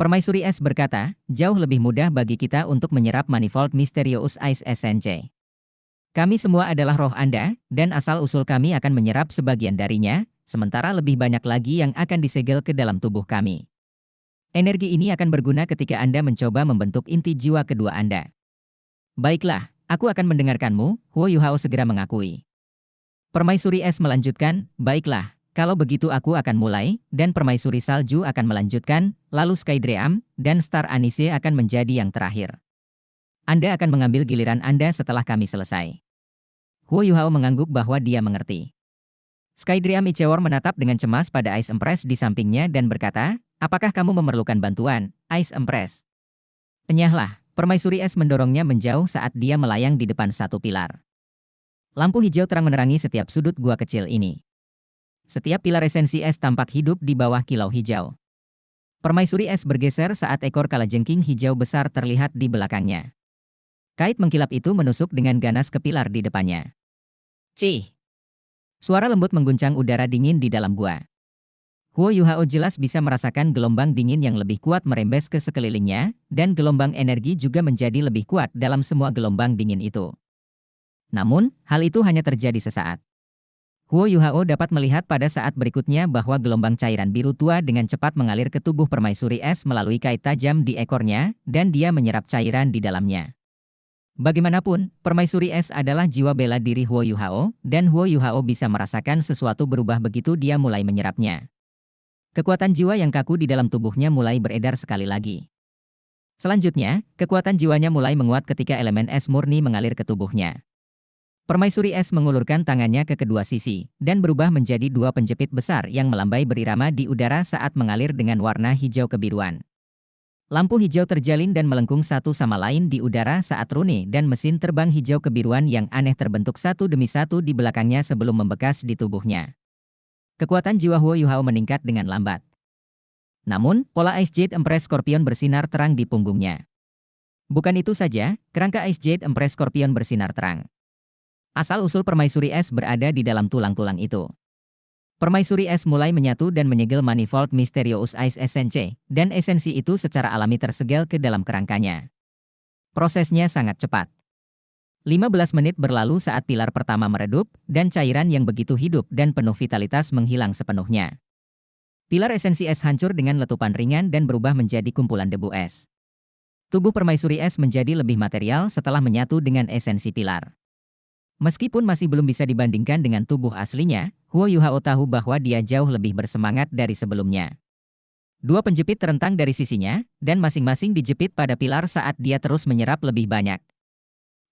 Permaisuri Es berkata, jauh lebih mudah bagi kita untuk menyerap Manifold Mysterious Ice SNC. Kami semua adalah roh Anda, dan asal-usul kami akan menyerap sebagian darinya, sementara lebih banyak lagi yang akan disegel ke dalam tubuh kami. Energi ini akan berguna ketika Anda mencoba membentuk inti jiwa kedua Anda. Baiklah, aku akan mendengarkanmu, Huo Yuhao segera mengakui. Permaisuri Es melanjutkan, baiklah, kalau begitu aku akan mulai, dan Permaisuri Salju akan melanjutkan, lalu Skydream, dan Star Anise akan menjadi yang terakhir. Anda akan mengambil giliran Anda setelah kami selesai. Huo Yuhao mengangguk bahwa dia mengerti. Skydream Ichewor menatap dengan cemas pada Ice Empress di sampingnya dan berkata, apakah kamu memerlukan bantuan, Ice Empress? Enyahlah, Permaisuri Es mendorongnya menjauh saat dia melayang di depan satu pilar. Lampu hijau terang menerangi setiap sudut gua kecil ini. Setiap pilar esensi es tampak hidup di bawah kilau hijau. Permaisuri Es bergeser saat ekor kalajengking hijau besar terlihat di belakangnya. Kait mengkilap itu menusuk dengan ganas ke pilar di depannya. Cih! Suara lembut mengguncang udara dingin di dalam gua. Huo Yuhao jelas bisa merasakan gelombang dingin yang lebih kuat merembes ke sekelilingnya, dan gelombang energi juga menjadi lebih kuat dalam semua gelombang dingin itu. Namun, hal itu hanya terjadi sesaat. Huo Yuhao dapat melihat pada saat berikutnya bahwa gelombang cairan biru tua dengan cepat mengalir ke tubuh Permaisuri Es melalui kait tajam di ekornya, dan dia menyerap cairan di dalamnya. Bagaimanapun, Permaisuri Es adalah jiwa bela diri Huo Yuhao, dan Huo Yuhao bisa merasakan sesuatu berubah begitu dia mulai menyerapnya. Kekuatan jiwa yang kaku di dalam tubuhnya mulai beredar sekali lagi. Selanjutnya, kekuatan jiwanya mulai menguat ketika elemen es murni mengalir ke tubuhnya. Permaisuri Es mengulurkan tangannya ke kedua sisi, dan berubah menjadi dua penjepit besar yang melambai berirama di udara saat mengalir dengan warna hijau kebiruan. Lampu hijau terjalin dan melengkung satu sama lain di udara saat rune dan mesin terbang hijau kebiruan yang aneh terbentuk satu demi satu di belakangnya sebelum membekas di tubuhnya. Kekuatan jiwa Huo Yuhao meningkat dengan lambat. Namun, pola Ice Jade Empress Scorpion bersinar terang di punggungnya. Bukan itu saja, kerangka Ice Jade Empress Scorpion bersinar terang. Asal-usul Permaisuri Es berada di dalam tulang-tulang itu. Permaisuri Es mulai menyatu dan menyegel Manifold Mysterious Ice SNC, dan esensi itu secara alami tersegel ke dalam kerangkanya. Prosesnya sangat cepat. 15 menit berlalu saat pilar pertama meredup, dan cairan yang begitu hidup dan penuh vitalitas menghilang sepenuhnya. Pilar esensi es hancur dengan letupan ringan dan berubah menjadi kumpulan debu es. Tubuh Permaisuri Es menjadi lebih material setelah menyatu dengan esensi pilar. Meskipun masih belum bisa dibandingkan dengan tubuh aslinya, Huo Yuhao tahu bahwa dia jauh lebih bersemangat dari sebelumnya. Dua penjepit terentang dari sisinya, dan masing-masing dijepit pada pilar saat dia terus menyerap lebih banyak.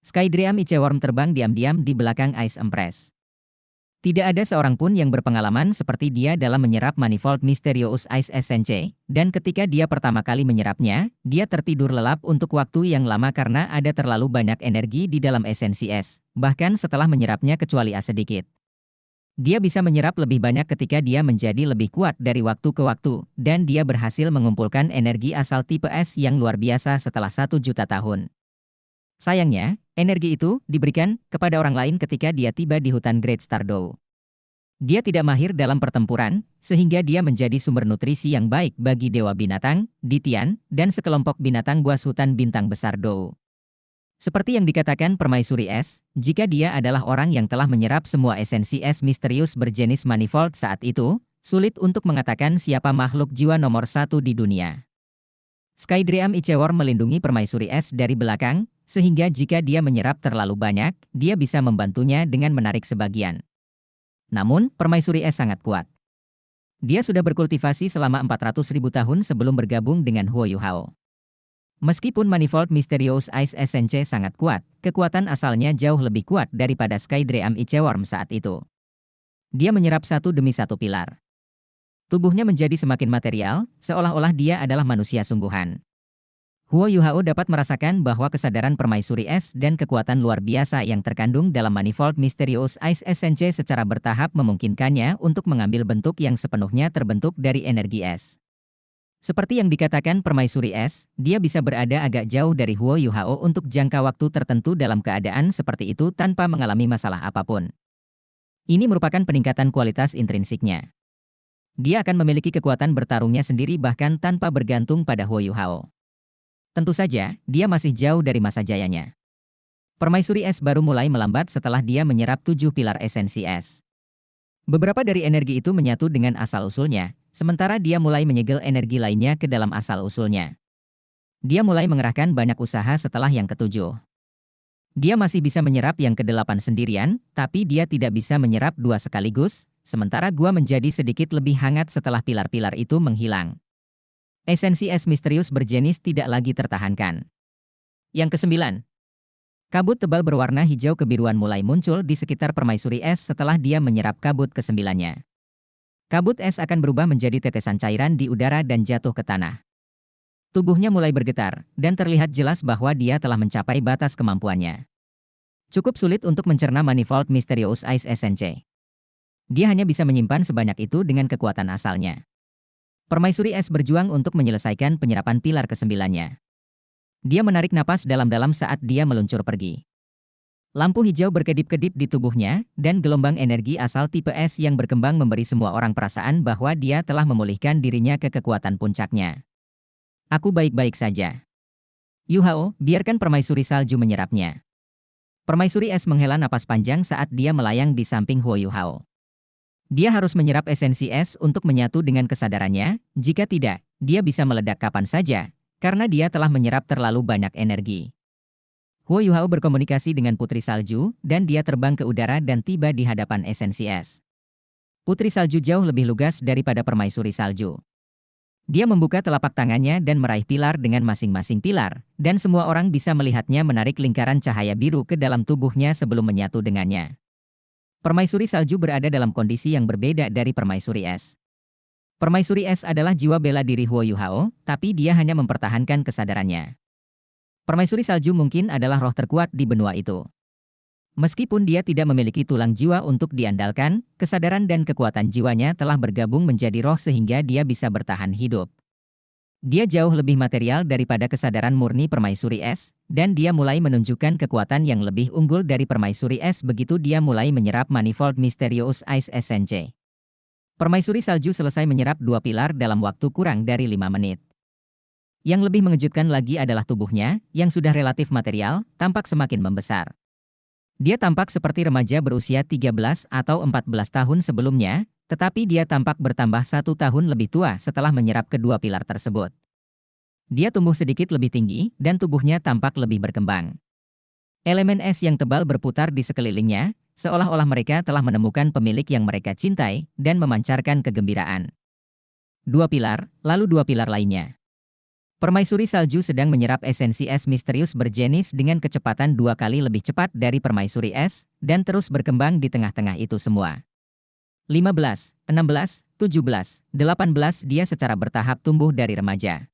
Skydream Ichewor terbang diam-diam di belakang Ice Empress. Tidak ada seorang pun yang berpengalaman seperti dia dalam menyerap Manifold Mysterious Ice SNC, dan ketika dia pertama kali menyerapnya, dia tertidur lelap untuk waktu yang lama karena ada terlalu banyak energi di dalam esensi es, bahkan setelah menyerapnya kecuali sedikit. Dia bisa menyerap lebih banyak ketika dia menjadi lebih kuat dari waktu ke waktu, dan dia berhasil mengumpulkan energi asal tipe es yang luar biasa setelah 1 juta tahun. Sayangnya, energi itu diberikan kepada orang lain ketika dia tiba di hutan Great Stardow. Dia tidak mahir dalam pertempuran, sehingga dia menjadi sumber nutrisi yang baik bagi Dewa Binatang, Ditian, dan sekelompok binatang buas hutan bintang besar Dou. Seperti yang dikatakan Permaisuri Es, jika dia adalah orang yang telah menyerap semua esensi es misterius berjenis manifold saat itu, sulit untuk mengatakan siapa makhluk jiwa nomor 1 di dunia. Skydream Ichewor melindungi Permaisuri Es dari belakang, sehingga jika dia menyerap terlalu banyak, dia bisa membantunya dengan menarik sebagian. Namun, Permaisuri Es sangat kuat. Dia sudah berkultivasi selama 400.000 tahun sebelum bergabung dengan Huo Yuhao. Meskipun Manifold Mysterious Ice SNC sangat kuat, kekuatan asalnya jauh lebih kuat daripada Skydream Ichewor saat itu. Dia menyerap satu demi satu pilar. Tubuhnya menjadi semakin material, seolah-olah dia adalah manusia sungguhan. Huo Yuhao dapat merasakan bahwa kesadaran Permaisuri Es dan kekuatan luar biasa yang terkandung dalam Manifold Mysterious Ice SNC secara bertahap memungkinkannya untuk mengambil bentuk yang sepenuhnya terbentuk dari energi es. Seperti yang dikatakan Permaisuri Es, dia bisa berada agak jauh dari Huo Yuhao untuk jangka waktu tertentu dalam keadaan seperti itu tanpa mengalami masalah apapun. Ini merupakan peningkatan kualitas intrinsiknya. Dia akan memiliki kekuatan bertarungnya sendiri bahkan tanpa bergantung pada Huo Yuhao. Tentu saja, dia masih jauh dari masa jayanya. Permaisuri es baru mulai melambat setelah dia menyerap 7 pilar esensi es. Beberapa dari energi itu menyatu dengan asal-usulnya, sementara dia mulai menyegel energi lainnya ke dalam asal-usulnya. Dia mulai mengerahkan banyak usaha setelah yang ketujuh. Dia masih bisa menyerap yang kedelapan sendirian, tapi dia tidak bisa menyerap dua sekaligus, sementara gua menjadi sedikit lebih hangat setelah pilar-pilar itu menghilang. Esensi es misterius berjenis tidak lagi tertahankan. Yang kesembilan. Kabut tebal berwarna hijau kebiruan mulai muncul di sekitar permaisuri es setelah dia menyerap kabut kesembilannya. Kabut es akan berubah menjadi tetesan cairan di udara dan jatuh ke tanah. Tubuhnya mulai bergetar, dan terlihat jelas bahwa dia telah mencapai batas kemampuannya. Cukup sulit untuk mencerna Manifold Mysterious Ice SNC. Dia hanya bisa menyimpan sebanyak itu dengan kekuatan asalnya. Permaisuri es berjuang untuk menyelesaikan penyerapan pilar kesembilannya. Dia menarik napas dalam-dalam saat dia meluncur pergi. Lampu hijau berkedip-kedip di tubuhnya, dan gelombang energi asal tipe es yang berkembang memberi semua orang perasaan bahwa dia telah memulihkan dirinya ke kekuatan puncaknya. Aku baik-baik saja. Yuhao, biarkan permaisuri salju menyerapnya. Permaisuri es menghela napas panjang saat dia melayang di samping Huo Yuhao. Dia harus menyerap esensi es untuk menyatu dengan kesadarannya, jika tidak, dia bisa meledak kapan saja, karena dia telah menyerap terlalu banyak energi. Huo Yuhao berkomunikasi dengan Putri Salju, dan dia terbang ke udara dan tiba di hadapan esensi es. Putri Salju jauh lebih lugas daripada permaisuri salju. Dia membuka telapak tangannya dan meraih pilar dengan masing-masing pilar, dan semua orang bisa melihatnya menarik lingkaran cahaya biru ke dalam tubuhnya sebelum menyatu dengannya. Permaisuri salju berada dalam kondisi yang berbeda dari permaisuri es. Permaisuri es adalah jiwa bela diri Huo Yuhao, tapi dia hanya mempertahankan kesadarannya. Permaisuri salju mungkin adalah roh terkuat di benua itu. Meskipun dia tidak memiliki tulang jiwa untuk diandalkan, kesadaran dan kekuatan jiwanya telah bergabung menjadi roh sehingga dia bisa bertahan hidup. Dia jauh lebih material daripada kesadaran murni permaisuri es, dan dia mulai menunjukkan kekuatan yang lebih unggul dari permaisuri es begitu dia mulai menyerap Manifold Mysterious Ice SNC. Permaisuri salju selesai menyerap 2 pilar dalam waktu kurang dari 5 menit. Yang lebih mengejutkan lagi adalah tubuhnya, yang sudah relatif material, tampak semakin membesar. Dia tampak seperti remaja berusia 13 atau 14 tahun sebelumnya, tetapi dia tampak bertambah 1 tahun lebih tua setelah menyerap kedua pilar tersebut. Dia tumbuh sedikit lebih tinggi, dan tubuhnya tampak lebih berkembang. Elemen es yang tebal berputar di sekelilingnya, seolah-olah mereka telah menemukan pemilik yang mereka cintai, dan memancarkan kegembiraan. 2 pilar, lalu 2 pilar lainnya. Permaisuri salju sedang menyerap esensi es misterius berjenis dengan kecepatan 2 kali lebih cepat dari permaisuri es, dan terus berkembang di tengah-tengah itu semua. 15, 16, 17, 18 dia secara bertahap tumbuh dari remaja.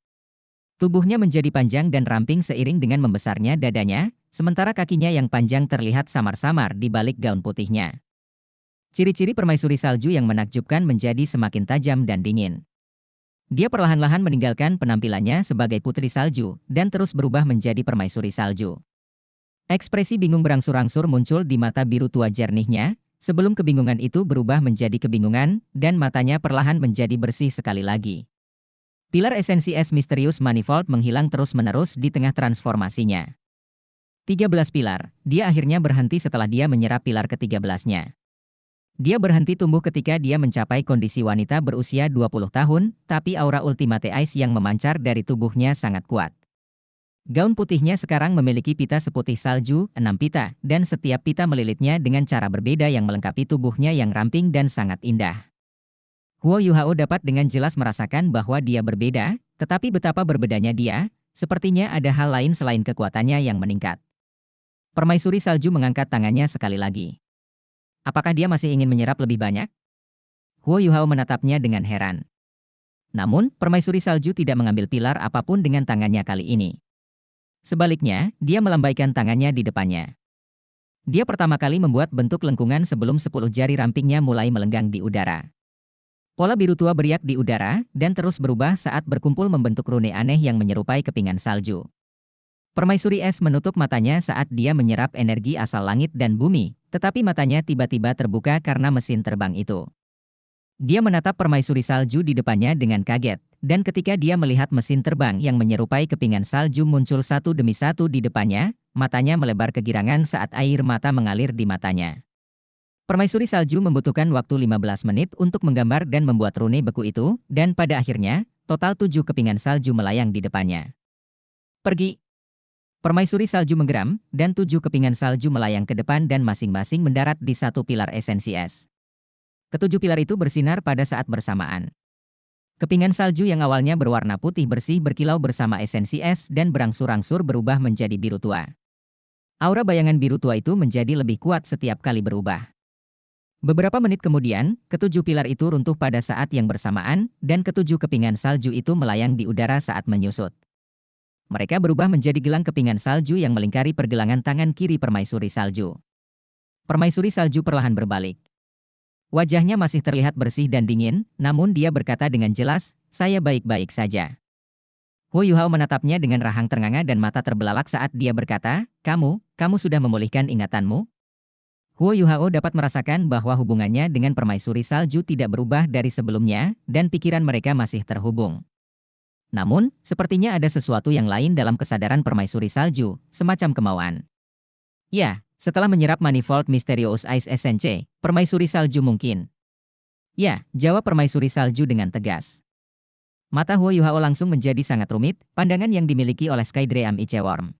Tubuhnya menjadi panjang dan ramping seiring dengan membesarnya dadanya, sementara kakinya yang panjang terlihat samar-samar di balik gaun putihnya. Ciri-ciri permaisuri salju yang menakjubkan menjadi semakin tajam dan dingin. Dia perlahan-lahan meninggalkan penampilannya sebagai putri salju, dan terus berubah menjadi permaisuri salju. Ekspresi bingung berangsur-angsur muncul di mata biru tua jernihnya, sebelum kebingungan itu berubah menjadi kebingungan, dan matanya perlahan menjadi bersih sekali lagi. Pilar esensi es misterius Manifold menghilang terus-menerus di tengah transformasinya. 13 pilar, dia akhirnya berhenti setelah dia menyerap pilar ke-13-nya. Dia berhenti tumbuh ketika dia mencapai kondisi wanita berusia 20 tahun, tapi aura Ultimate Ice yang memancar dari tubuhnya sangat kuat. Gaun putihnya sekarang memiliki pita seputih salju, 6 pita, dan setiap pita melilitnya dengan cara berbeda yang melengkapi tubuhnya yang ramping dan sangat indah. Huo Yuhao dapat dengan jelas merasakan bahwa dia berbeda, tetapi betapa berbedanya dia, sepertinya ada hal lain selain kekuatannya yang meningkat. Permaisuri salju mengangkat tangannya sekali lagi. Apakah dia masih ingin menyerap lebih banyak? Huo Yuhao menatapnya dengan heran. Namun, permaisuri salju tidak mengambil pilar apapun dengan tangannya kali ini. Sebaliknya, dia melambaikan tangannya di depannya. Dia pertama kali membuat bentuk lengkungan sebelum 10 jari rampingnya mulai melenggang di udara. Pola biru tua beriak di udara, dan terus berubah saat berkumpul membentuk rune aneh yang menyerupai kepingan salju. Permaisuri es menutup matanya saat dia menyerap energi asal langit dan bumi, tetapi matanya tiba-tiba terbuka karena mesin terbang itu. Dia menatap permaisuri salju di depannya dengan kaget, dan ketika dia melihat mesin terbang yang menyerupai kepingan salju muncul satu demi satu di depannya, matanya melebar kegirangan saat air mata mengalir di matanya. Permaisuri salju membutuhkan waktu 15 menit untuk menggambar dan membuat rune beku itu, dan pada akhirnya, total 7 kepingan salju melayang di depannya. Pergi! Permaisuri salju menggeram, dan 7 kepingan salju melayang ke depan dan masing-masing mendarat di satu pilar esensi es. Ketujuh pilar itu bersinar pada saat bersamaan. Kepingan salju yang awalnya berwarna putih bersih berkilau bersama esensi es dan berangsur-angsur berubah menjadi biru tua. Aura bayangan biru tua itu menjadi lebih kuat setiap kali berubah. Beberapa menit kemudian, ketujuh pilar itu runtuh pada saat yang bersamaan, dan ketujuh kepingan salju itu melayang di udara saat menyusut. Mereka berubah menjadi gelang kepingan salju yang melingkari pergelangan tangan kiri permaisuri salju. Permaisuri salju perlahan berbalik. Wajahnya masih terlihat bersih dan dingin, namun dia berkata dengan jelas, "Saya baik-baik saja." Huo Yuhao menatapnya dengan rahang ternganga dan mata terbelalak saat dia berkata, kamu sudah memulihkan ingatanmu?" Huo Yuhao dapat merasakan bahwa hubungannya dengan permaisuri salju tidak berubah dari sebelumnya, dan pikiran mereka masih terhubung. Namun, sepertinya ada sesuatu yang lain dalam kesadaran permaisuri salju, semacam kemauan. Ya, setelah menyerap Manifold Mysterious Ice Essence, permaisuri salju mungkin. Ya, jawab permaisuri salju dengan tegas. Mata Huo Yuhao langsung menjadi sangat rumit, pandangan yang dimiliki oleh Skydream Iceworm.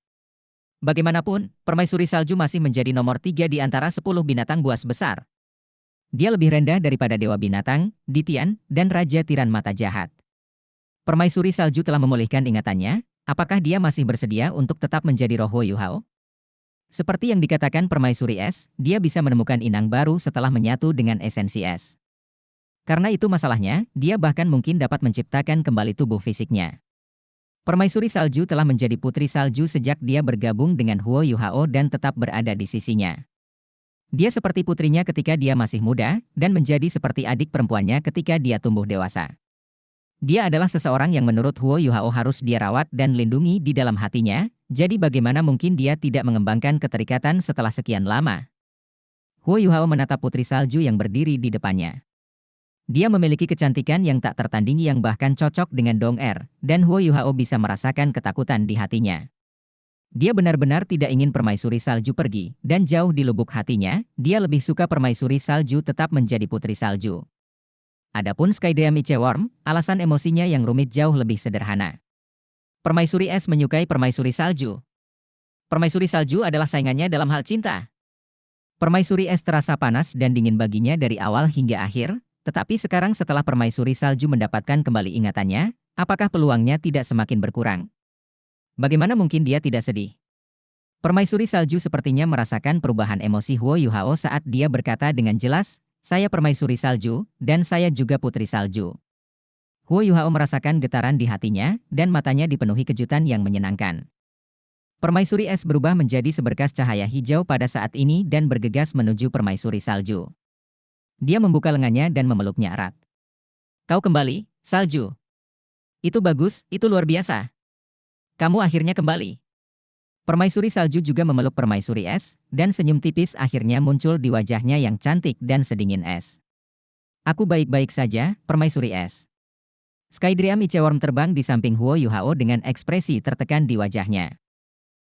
Bagaimanapun, permaisuri salju masih menjadi nomor 3 di antara 10 binatang buas besar. Dia lebih rendah daripada Dewa Binatang, Ditian, dan Raja Tiran Mata Jahat. Permaisuri salju telah memulihkan ingatannya, apakah dia masih bersedia untuk tetap menjadi roh Huo Yuhao? Seperti yang dikatakan permaisuri es, dia bisa menemukan inang baru setelah menyatu dengan esensi es. Karena itu masalahnya, dia bahkan mungkin dapat menciptakan kembali tubuh fisiknya. Permaisuri salju telah menjadi putri salju sejak dia bergabung dengan Huo Yuhao dan tetap berada di sisinya. Dia seperti putrinya ketika dia masih muda, dan menjadi seperti adik perempuannya ketika dia tumbuh dewasa. Dia adalah seseorang yang menurut Huo Yuhao harus dia rawat dan lindungi di dalam hatinya, jadi bagaimana mungkin dia tidak mengembangkan keterikatan setelah sekian lama? Huo Yuhao menatap putri salju yang berdiri di depannya. Dia memiliki kecantikan yang tak tertandingi yang bahkan cocok dengan Dong Er, dan Huo Yuhao bisa merasakan ketakutan di hatinya. Dia benar-benar tidak ingin permaisuri salju pergi, dan jauh di lubuk hatinya, dia lebih suka permaisuri salju tetap menjadi putri salju. Adapun Skydream Iceworm, alasan emosinya yang rumit jauh lebih sederhana. Permaisuri es menyukai permaisuri salju. Permaisuri salju adalah saingannya dalam hal cinta. Permaisuri es terasa panas dan dingin baginya dari awal hingga akhir, tetapi sekarang setelah permaisuri salju mendapatkan kembali ingatannya, apakah peluangnya tidak semakin berkurang? Bagaimana mungkin dia tidak sedih? Permaisuri salju sepertinya merasakan perubahan emosi Huo Yuhao saat dia berkata dengan jelas, "Saya permaisuri salju, dan saya juga putri salju." Huo Yuhao merasakan getaran di hatinya, dan matanya dipenuhi kejutan yang menyenangkan. Permaisuri es berubah menjadi seberkas cahaya hijau pada saat ini dan bergegas menuju permaisuri salju. Dia membuka lengannya dan memeluknya erat. "Kau kembali, salju. Itu bagus, itu luar biasa. Kamu akhirnya kembali." Permaisuri salju juga memeluk permaisuri es, dan senyum tipis akhirnya muncul di wajahnya yang cantik dan sedingin es. "Aku baik-baik saja, permaisuri es." Skydream Iceworm terbang di samping Huo Yuhao dengan ekspresi tertekan di wajahnya.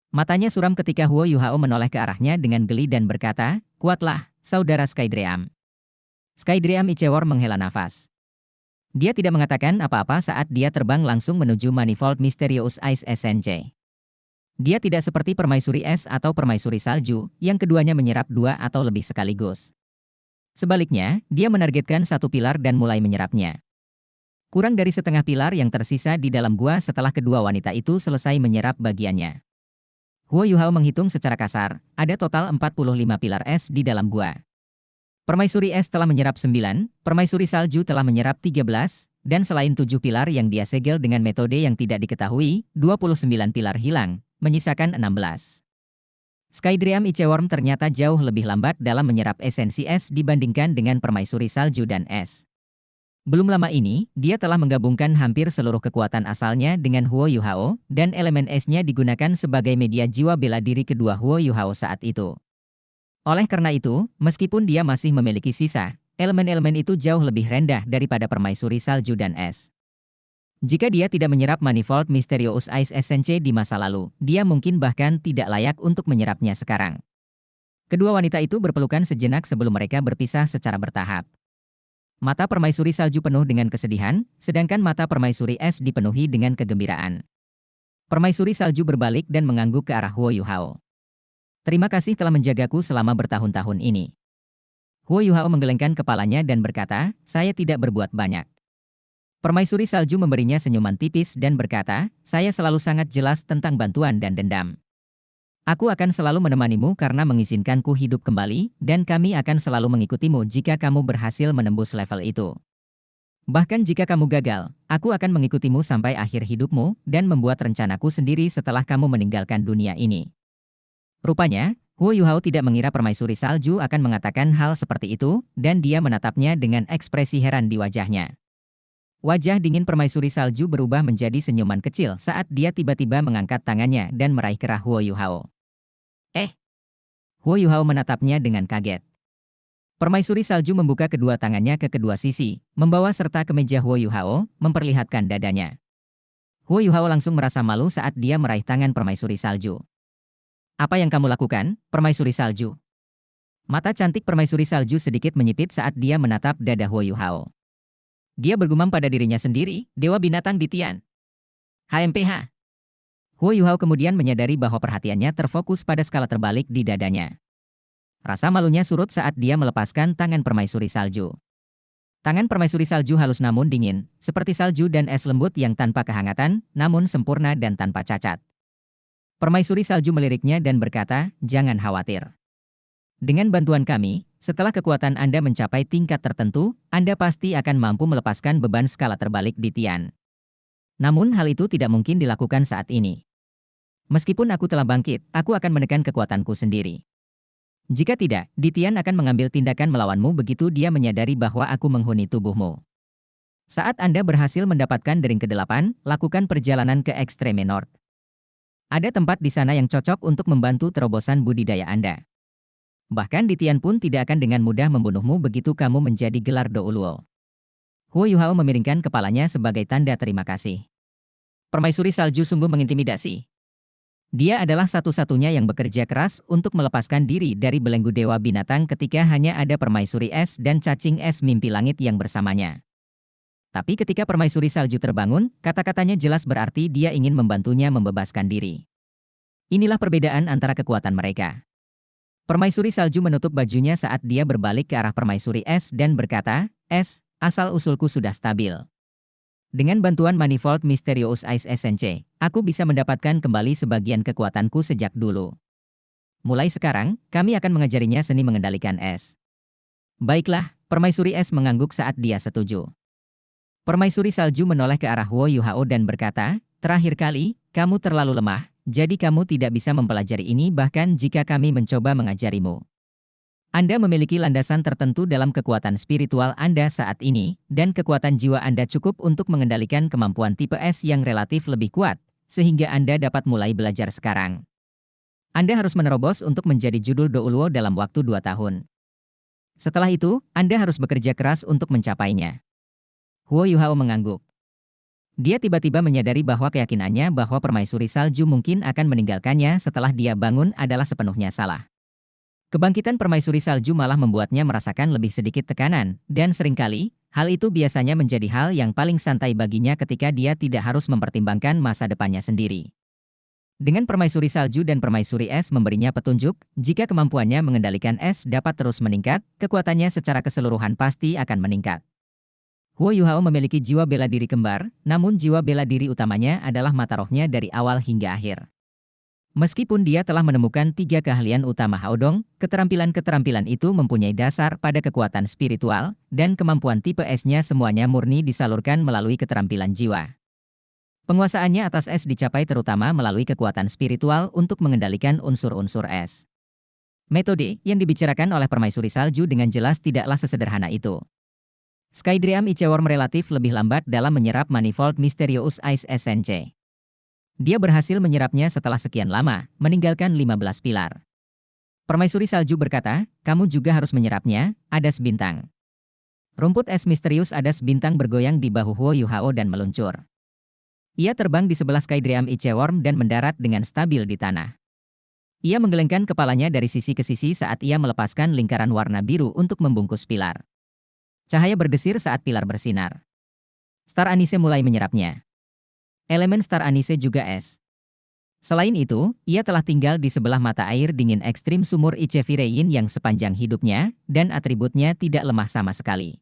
Matanya suram ketika Huo Yuhao menoleh ke arahnya dengan geli dan berkata, "Kuatlah, saudara Skydream." Skydream Iceworm menghela nafas. Dia tidak mengatakan apa-apa saat dia terbang langsung menuju Manifold Mysterious Ice Essence. Dia tidak seperti permaisuri es atau permaisuri salju, yang keduanya menyerap 2 atau lebih sekaligus. Sebaliknya, dia menargetkan satu pilar dan mulai menyerapnya. Kurang dari setengah pilar yang tersisa di dalam gua setelah kedua wanita itu selesai menyerap bagiannya. Huo Yuhao menghitung secara kasar, ada total 45 pilar es di dalam gua. Permaisuri es telah menyerap 9, permaisuri salju telah menyerap 13, dan selain 7 pilar yang dia segel dengan metode yang tidak diketahui, 29 pilar hilang, menyisakan 16. Skydream Iceworm ternyata jauh lebih lambat dalam menyerap esensi es dibandingkan dengan permaisuri salju dan es. Belum lama ini, dia telah menggabungkan hampir seluruh kekuatan asalnya dengan Huo Yuhao, dan elemen esnya digunakan sebagai media jiwa bela diri kedua Huo Yuhao saat itu. Oleh karena itu, meskipun dia masih memiliki sisa, Elemen-elemen itu jauh lebih rendah daripada permaisuri salju dan es. Jika dia tidak menyerap Manifold Mysterious Ice Essence di masa lalu, dia mungkin bahkan tidak layak untuk menyerapnya sekarang. Kedua wanita itu berpelukan sejenak sebelum mereka berpisah secara bertahap. Mata permaisuri salju penuh dengan kesedihan, sedangkan mata permaisuri es dipenuhi dengan kegembiraan. Permaisuri salju berbalik dan mengangguk ke arah Huo Yuhao. Terima kasih telah menjagaku selama bertahun-tahun ini. Huo Yuhao menggelengkan kepalanya dan berkata, saya tidak berbuat banyak. Permaisuri salju memberinya senyuman tipis dan berkata, saya selalu sangat jelas tentang bantuan dan dendam. Aku akan selalu menemanimu karena mengizinkanku hidup kembali, dan kami akan selalu mengikutimu jika kamu berhasil menembus level itu. Bahkan jika kamu gagal, aku akan mengikutimu sampai akhir hidupmu dan membuat rencanaku sendiri setelah kamu meninggalkan dunia ini. Rupanya, Huo Yuhao tidak mengira permaisuri salju akan mengatakan hal seperti itu, dan dia menatapnya dengan ekspresi heran di wajahnya. Wajah dingin permaisuri salju berubah menjadi senyuman kecil saat dia tiba-tiba mengangkat tangannya dan meraih kerah Huo Yuhao. Huo Yuhao menatapnya dengan kaget. Permaisuri salju membuka kedua tangannya ke kedua sisi, membawa serta ke meja Huo Yuhao, memperlihatkan dadanya. Huo Yuhao langsung merasa malu saat dia meraih tangan permaisuri salju. Apa yang kamu lakukan, permaisuri salju? Mata cantik permaisuri salju sedikit menyipit saat dia menatap dada Huo Yuhao. Dia bergumam pada dirinya sendiri, Dewa Binatang di Tian. HMPH. Huo Yuhao kemudian menyadari bahwa perhatiannya terfokus pada skala terbalik di dadanya. Rasa malunya surut saat dia melepaskan tangan permaisuri salju. Tangan permaisuri salju halus namun dingin, seperti salju dan es lembut yang tanpa kehangatan, namun sempurna dan tanpa cacat. Permaisuri salju meliriknya dan berkata, jangan khawatir. Dengan bantuan kami, setelah kekuatan Anda mencapai tingkat tertentu, Anda pasti akan mampu melepaskan beban skala terbalik di Tian. Namun hal itu tidak mungkin dilakukan saat ini. Meskipun aku telah bangkit, aku akan menekan kekuatanku sendiri. Jika tidak, Di Tian akan mengambil tindakan melawanmu begitu dia menyadari bahwa aku menghuni tubuhmu. Saat Anda berhasil mendapatkan dering ke-8, lakukan perjalanan ke Extreme North. Ada tempat di sana yang cocok untuk membantu terobosan budidaya Anda. Bahkan Di Tian pun tidak akan dengan mudah membunuhmu begitu kamu menjadi gelar Douluo. Huo Yuhao memiringkan kepalanya sebagai tanda terima kasih. Permaisuri salju sungguh mengintimidasi. Dia adalah satu-satunya yang bekerja keras untuk melepaskan diri dari belenggu Dewa Binatang ketika hanya ada permaisuri es dan cacing es mimpi langit yang bersamanya. Tapi ketika permaisuri salju terbangun, kata-katanya jelas berarti dia ingin membantunya membebaskan diri. Inilah perbedaan antara kekuatan mereka. Permaisuri salju menutup bajunya saat dia berbalik ke arah permaisuri es dan berkata, es, asal-usulku sudah stabil. Dengan bantuan Manifold Mysterious Ice Essence, aku bisa mendapatkan kembali sebagian kekuatanku sejak dulu. Mulai sekarang, kami akan mengajarinya seni mengendalikan es. Baiklah, permaisuri es mengangguk saat dia setuju. Permaisuri salju menoleh ke arah Huo Yuhao dan berkata, terakhir kali, kamu terlalu lemah. Jadi kamu tidak bisa mempelajari ini bahkan jika kami mencoba mengajarimu. Anda memiliki landasan tertentu dalam kekuatan spiritual Anda saat ini, dan kekuatan jiwa Anda cukup untuk mengendalikan kemampuan tipe S yang relatif lebih kuat, sehingga Anda dapat mulai belajar sekarang. Anda harus menerobos untuk menjadi judul Douluo dalam waktu 2 tahun. Setelah itu, Anda harus bekerja keras untuk mencapainya. Huo Yuhao mengangguk. Dia tiba-tiba menyadari bahwa keyakinannya bahwa permaisuri salju mungkin akan meninggalkannya setelah dia bangun adalah sepenuhnya salah. Kebangkitan permaisuri salju malah membuatnya merasakan lebih sedikit tekanan, dan seringkali, hal itu biasanya menjadi hal yang paling santai baginya ketika dia tidak harus mempertimbangkan masa depannya sendiri. Dengan permaisuri salju dan permaisuri es memberinya petunjuk, jika kemampuannya mengendalikan es dapat terus meningkat, kekuatannya secara keseluruhan pasti akan meningkat. Huo Yuhao memiliki jiwa bela diri kembar, namun jiwa bela diri utamanya adalah mata rohnya dari awal hingga akhir. Meskipun dia telah menemukan 3 keahlian utama Haodong, keterampilan-keterampilan itu mempunyai dasar pada kekuatan spiritual, dan kemampuan tipe S-nya semuanya murni disalurkan melalui keterampilan jiwa. Penguasaannya atas es dicapai terutama melalui kekuatan spiritual untuk mengendalikan unsur-unsur es. Metode yang dibicarakan oleh permaisuri salju dengan jelas tidaklah sesederhana itu. Skydream Iceworm relatif lebih lambat dalam menyerap Manifold Mysterious Ice Essence. Dia berhasil menyerapnya setelah sekian lama, meninggalkan 15 pilar. Permaisuri salju berkata, kamu juga harus menyerapnya, Adas Bintang. Rumput es misterius adas bintang bergoyang di bahu Huo Yuhao dan meluncur. Ia terbang di sebelah Skydream Iceworm dan mendarat dengan stabil di tanah. Ia menggelengkan kepalanya dari sisi ke sisi saat ia melepaskan lingkaran warna biru untuk membungkus pilar. Cahaya berdesir saat pilar bersinar. Star Anise mulai menyerapnya. Elemen Star Anise juga es. Selain itu, ia telah tinggal di sebelah mata air dingin ekstrim sumur Icevirein yang sepanjang hidupnya, dan atributnya tidak lemah sama sekali.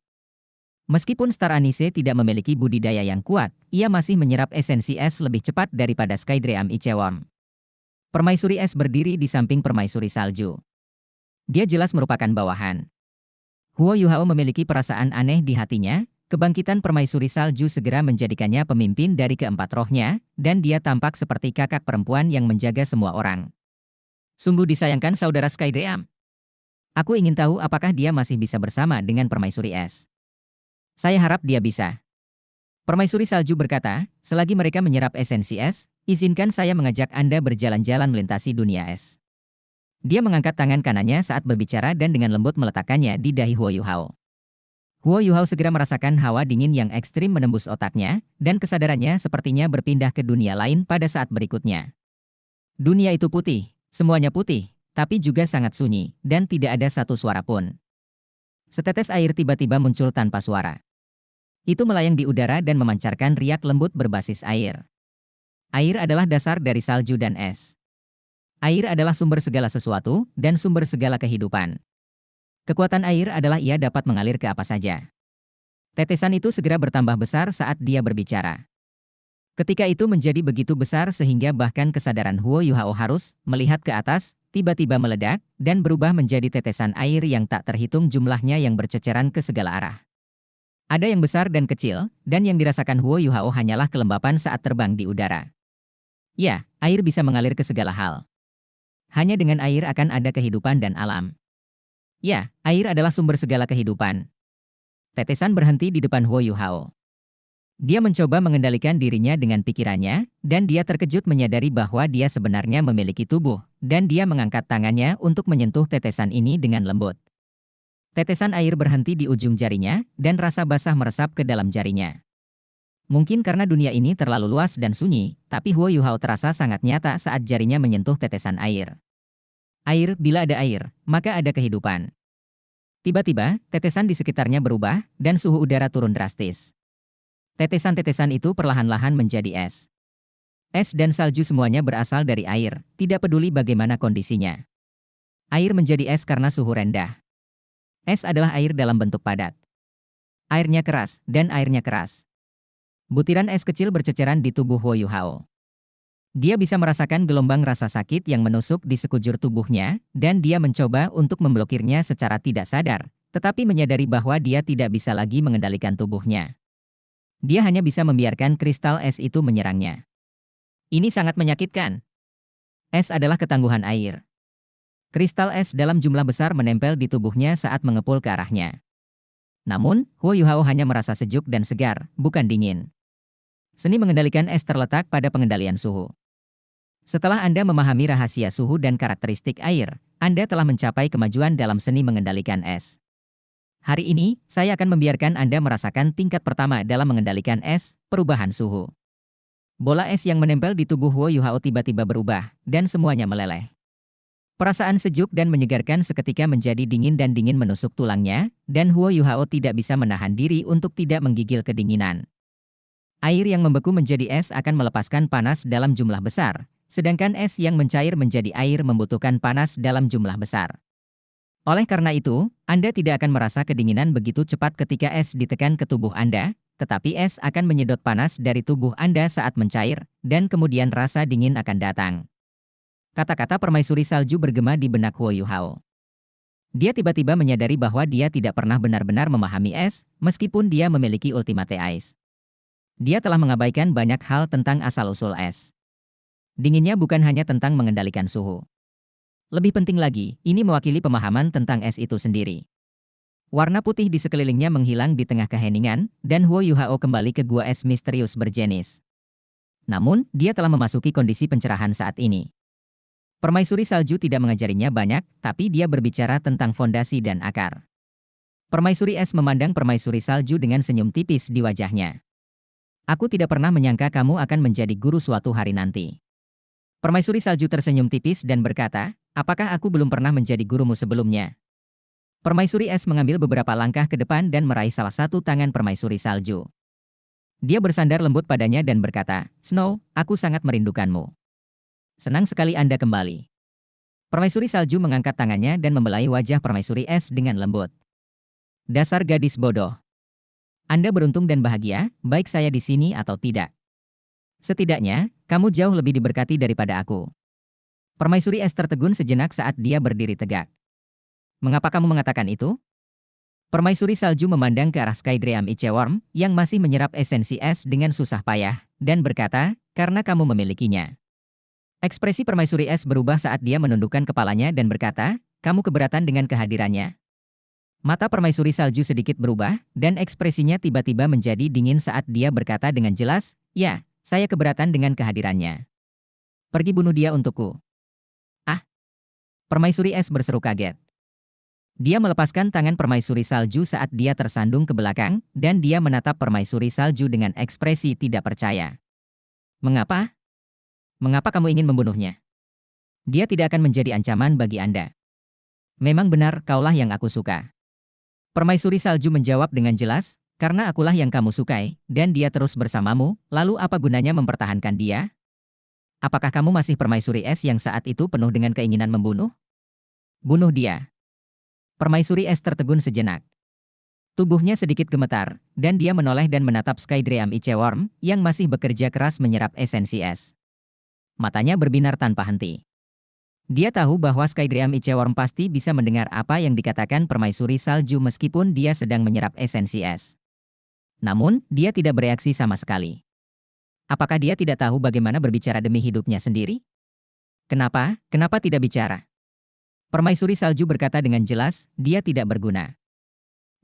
Meskipun Star Anise tidak memiliki budidaya yang kuat, ia masih menyerap esensi es lebih cepat daripada Skydream Iceworm. Permaisuri es berdiri di samping permaisuri salju. Dia jelas merupakan bawahan. Huo Yuhao memiliki perasaan aneh di hatinya, kebangkitan permaisuri salju segera menjadikannya pemimpin dari keempat rohnya, dan dia tampak seperti kakak perempuan yang menjaga semua orang. Sungguh disayangkan saudara Skydream. Aku ingin tahu apakah dia masih bisa bersama dengan permaisuri es. Saya harap dia bisa. Permaisuri salju berkata, selagi mereka menyerap esensi es, izinkan saya mengajak Anda berjalan-jalan melintasi dunia es. Dia mengangkat tangan kanannya saat berbicara dan dengan lembut meletakkannya di dahi Huo Yuhao. Huo Yuhao segera merasakan hawa dingin yang ekstrim menembus otaknya, dan kesadarannya sepertinya berpindah ke dunia lain pada saat berikutnya. Dunia itu putih, semuanya putih, tapi juga sangat sunyi, dan tidak ada satu suara pun. Setetes air tiba-tiba muncul tanpa suara. Itu melayang di udara dan memancarkan riak lembut berbasis air. Air adalah dasar dari salju dan es. Air adalah sumber segala sesuatu dan sumber segala kehidupan. Kekuatan air adalah ia dapat mengalir ke apa saja. Tetesan itu segera bertambah besar saat dia berbicara. Ketika itu menjadi begitu besar sehingga bahkan kesadaran Huo Yuhao harus melihat ke atas, tiba-tiba meledak, dan berubah menjadi tetesan air yang tak terhitung jumlahnya yang berceceran ke segala arah. Ada yang besar dan kecil, dan yang dirasakan Huo Yuhao hanyalah kelembapan saat terbang di udara. Ya, air bisa mengalir ke segala hal. Hanya dengan air akan ada kehidupan dan alam. Ya, air adalah sumber segala kehidupan. Tetesan berhenti di depan Huo Yuhao. Dia mencoba mengendalikan dirinya dengan pikirannya, dan dia terkejut menyadari bahwa dia sebenarnya memiliki tubuh, dan dia mengangkat tangannya untuk menyentuh tetesan ini dengan lembut. Tetesan air berhenti di ujung jarinya, dan rasa basah meresap ke dalam jarinya. Mungkin karena dunia ini terlalu luas dan sunyi, tapi Huo Yuhao terasa sangat nyata saat jarinya menyentuh tetesan air. Air, bila ada air, maka ada kehidupan. Tiba-tiba, tetesan di sekitarnya berubah, dan suhu udara turun drastis. Tetesan-tetesan itu perlahan-lahan menjadi es. Es dan salju semuanya berasal dari air, tidak peduli bagaimana kondisinya. Air menjadi es karena suhu rendah. Es adalah air dalam bentuk padat. Airnya keras, dan airnya keras. Butiran es kecil berceceran di tubuh Huo Yuhao. Dia bisa merasakan gelombang rasa sakit yang menusuk di sekujur tubuhnya, dan dia mencoba untuk memblokirnya secara tidak sadar, tetapi menyadari bahwa dia tidak bisa lagi mengendalikan tubuhnya. Dia hanya bisa membiarkan kristal es itu menyerangnya. Ini sangat menyakitkan. Es adalah ketangguhan air. Kristal es dalam jumlah besar menempel di tubuhnya saat mengepul ke arahnya. Namun, Huo Yuhao hanya merasa sejuk dan segar, bukan dingin. Seni mengendalikan es terletak pada pengendalian suhu. Setelah Anda memahami rahasia suhu dan karakteristik air, Anda telah mencapai kemajuan dalam seni mengendalikan es. Hari ini, saya akan membiarkan Anda merasakan tingkat pertama dalam mengendalikan es, perubahan suhu. Bola es yang menempel di tubuh Huo Yuhao tiba-tiba berubah, dan semuanya meleleh. Perasaan sejuk dan menyegarkan seketika menjadi dingin dan dingin menusuk tulangnya, dan Huo Yuhao tidak bisa menahan diri untuk tidak menggigil kedinginan. Air yang membeku menjadi es akan melepaskan panas dalam jumlah besar, sedangkan es yang mencair menjadi air membutuhkan panas dalam jumlah besar. Oleh karena itu, Anda tidak akan merasa kedinginan begitu cepat ketika es ditekan ke tubuh Anda, tetapi es akan menyedot panas dari tubuh Anda saat mencair, dan kemudian rasa dingin akan datang. Kata-kata permaisuri salju bergema di benak Huo Yuhao. Dia tiba-tiba menyadari bahwa dia tidak pernah benar-benar memahami es, meskipun dia memiliki ultimate ice. Dia telah mengabaikan banyak hal tentang asal-usul es. Dinginnya bukan hanya tentang mengendalikan suhu. Lebih penting lagi, ini mewakili pemahaman tentang es itu sendiri. Warna putih di sekelilingnya menghilang di tengah keheningan, dan Huo Yuhao kembali ke gua es misterius berjenis. Namun, dia telah memasuki kondisi pencerahan saat ini. Permaisuri salju tidak mengajarinya banyak, tapi dia berbicara tentang fondasi dan akar. Permaisuri es memandang permaisuri salju dengan senyum tipis di wajahnya. Aku tidak pernah menyangka kamu akan menjadi guru suatu hari nanti. Permaisuri salju tersenyum tipis dan berkata, apakah aku belum pernah menjadi gurumu sebelumnya? Permaisuri es mengambil beberapa langkah ke depan dan meraih salah satu tangan permaisuri salju. Dia bersandar lembut padanya dan berkata, Snow, aku sangat merindukanmu. Senang sekali Anda kembali. Permaisuri salju mengangkat tangannya dan membelai wajah permaisuri es dengan lembut. Dasar gadis bodoh. Anda beruntung dan bahagia, baik saya di sini atau tidak. Setidaknya, kamu jauh lebih diberkati daripada aku. Permaisuri es tertegun sejenak saat dia berdiri tegak. Mengapa kamu mengatakan itu? Permaisuri salju memandang ke arah Skydream Iceworm yang masih menyerap esensi es dengan susah payah, dan berkata, karena kamu memilikinya. Ekspresi permaisuri es berubah saat dia menundukkan kepalanya dan berkata, kamu keberatan dengan kehadirannya? Mata permaisuri salju sedikit berubah, dan ekspresinya tiba-tiba menjadi dingin saat dia berkata dengan jelas, ya, saya keberatan dengan kehadirannya. Pergi bunuh dia untukku. Ah! Permaisuri es berseru kaget. Dia melepaskan tangan permaisuri salju saat dia tersandung ke belakang, dan dia menatap permaisuri salju dengan ekspresi tidak percaya. Mengapa? Mengapa kamu ingin membunuhnya? Dia tidak akan menjadi ancaman bagi Anda. Memang benar, kaulah yang aku suka. Permaisuri salju menjawab dengan jelas, karena akulah yang kamu sukai, dan dia terus bersamamu, lalu apa gunanya mempertahankan dia? Apakah kamu masih permaisuri es yang saat itu penuh dengan keinginan membunuh? Bunuh dia. Permaisuri es tertegun sejenak. Tubuhnya sedikit gemetar, dan dia menoleh dan menatap Skydream Iceworm, yang masih bekerja keras menyerap esensi es. Matanya berbinar tanpa henti. Dia tahu bahwa Skydream Iceworm pasti bisa mendengar apa yang dikatakan permaisuri salju meskipun dia sedang menyerap esensi es. Namun, dia tidak bereaksi sama sekali. Apakah dia tidak tahu bagaimana berbicara demi hidupnya sendiri? Kenapa? Kenapa tidak bicara? Permaisuri salju berkata dengan jelas, dia tidak berguna.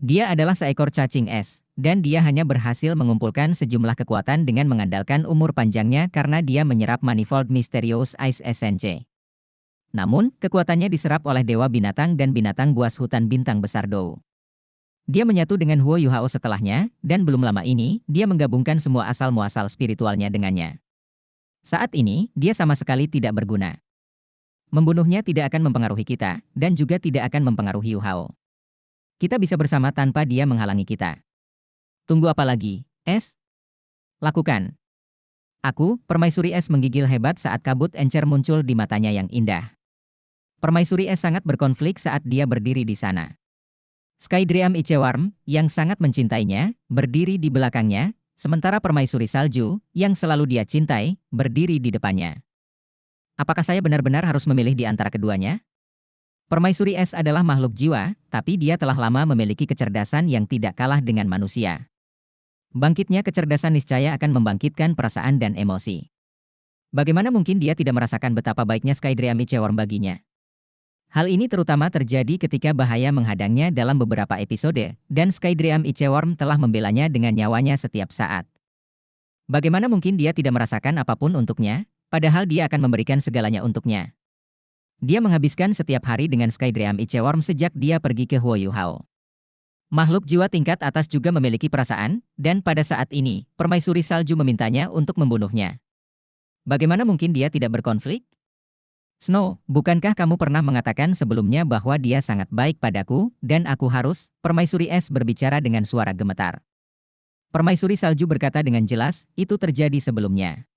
Dia adalah seekor cacing es, dan dia hanya berhasil mengumpulkan sejumlah kekuatan dengan mengandalkan umur panjangnya karena dia menyerap Manifold Mysterious Ice Essence. Namun, kekuatannya diserap oleh dewa binatang dan binatang buas hutan bintang besar Dou. Dia menyatu dengan Huo Yuhao setelahnya, dan belum lama ini, dia menggabungkan semua asal-muasal spiritualnya dengannya. Saat ini, dia sama sekali tidak berguna. Membunuhnya tidak akan mempengaruhi kita, dan juga tidak akan mempengaruhi Yuhao. Kita bisa bersama tanpa dia menghalangi kita. Tunggu apa lagi, Es? Lakukan. Aku, permaisuri es menggigil hebat saat kabut encer muncul di matanya yang indah. Permaisuri es sangat berkonflik saat dia berdiri di sana. Skydream Iceworm, yang sangat mencintainya, berdiri di belakangnya, sementara permaisuri salju, yang selalu dia cintai, berdiri di depannya. Apakah saya benar-benar harus memilih di antara keduanya? Permaisuri es adalah makhluk jiwa, tapi dia telah lama memiliki kecerdasan yang tidak kalah dengan manusia. Bangkitnya kecerdasan niscaya akan membangkitkan perasaan dan emosi. Bagaimana mungkin dia tidak merasakan betapa baiknya Skydream Iceworm baginya? Hal ini terutama terjadi ketika bahaya menghadangnya dalam beberapa episode, dan Skydream Iceworm telah membelanya dengan nyawanya setiap saat. Bagaimana mungkin dia tidak merasakan apapun untuknya, padahal dia akan memberikan segalanya untuknya. Dia menghabiskan setiap hari dengan Skydream Iceworm sejak dia pergi ke Huo Yuhao. Makhluk jiwa tingkat atas juga memiliki perasaan, dan pada saat ini, permaisuri salju memintanya untuk membunuhnya. Bagaimana mungkin dia tidak berkonflik? Snow, bukankah kamu pernah mengatakan sebelumnya bahwa dia sangat baik padaku, dan aku harus, permaisuri es berbicara dengan suara gemetar. Permaisuri salju berkata dengan jelas, itu terjadi sebelumnya.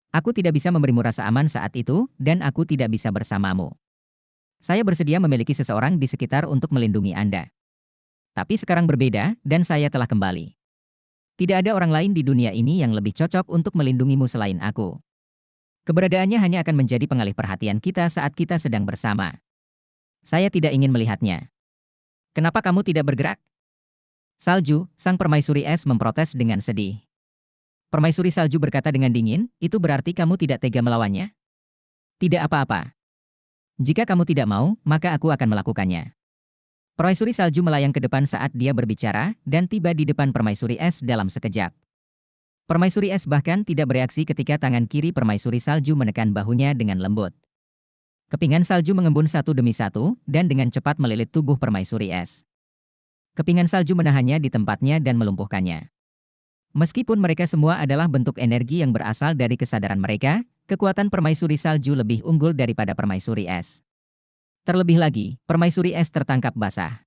Aku tidak bisa memberimu rasa aman saat itu, dan aku tidak bisa bersamamu. Saya bersedia memiliki seseorang di sekitar untuk melindungi Anda. Tapi sekarang berbeda, dan saya telah kembali. Tidak ada orang lain di dunia ini yang lebih cocok untuk melindungimu selain aku. Keberadaannya hanya akan menjadi pengalih perhatian kita saat kita sedang bersama. Saya tidak ingin melihatnya. Kenapa kamu tidak bergerak? Salju, sang permaisuri es memprotes dengan sedih. Permaisuri salju berkata dengan dingin, itu berarti kamu tidak tega melawannya? Tidak apa-apa. Jika kamu tidak mau, maka aku akan melakukannya. Permaisuri salju melayang ke depan saat dia berbicara, dan tiba di depan permaisuri es dalam sekejap. Permaisuri es bahkan tidak bereaksi ketika tangan kiri permaisuri salju menekan bahunya dengan lembut. Kepingan salju mengembun satu demi satu, dan dengan cepat melilit tubuh permaisuri es. Kepingan salju menahannya di tempatnya dan melumpuhkannya. Meskipun mereka semua adalah bentuk energi yang berasal dari kesadaran mereka, kekuatan permaisuri salju lebih unggul daripada permaisuri es. Terlebih lagi, permaisuri es tertangkap basah.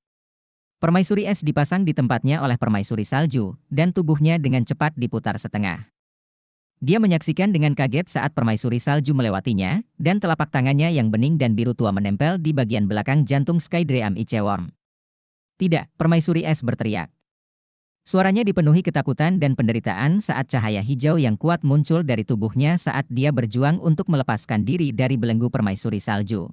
Permaisuri es dipasang di tempatnya oleh permaisuri salju, dan tubuhnya dengan cepat diputar setengah. Dia menyaksikan dengan kaget saat permaisuri salju melewatinya, dan telapak tangannya yang bening dan biru tua menempel di bagian belakang jantung Skydream Iceworm. Tidak, permaisuri es berteriak. Suaranya dipenuhi ketakutan dan penderitaan saat cahaya hijau yang kuat muncul dari tubuhnya saat dia berjuang untuk melepaskan diri dari belenggu permaisuri salju.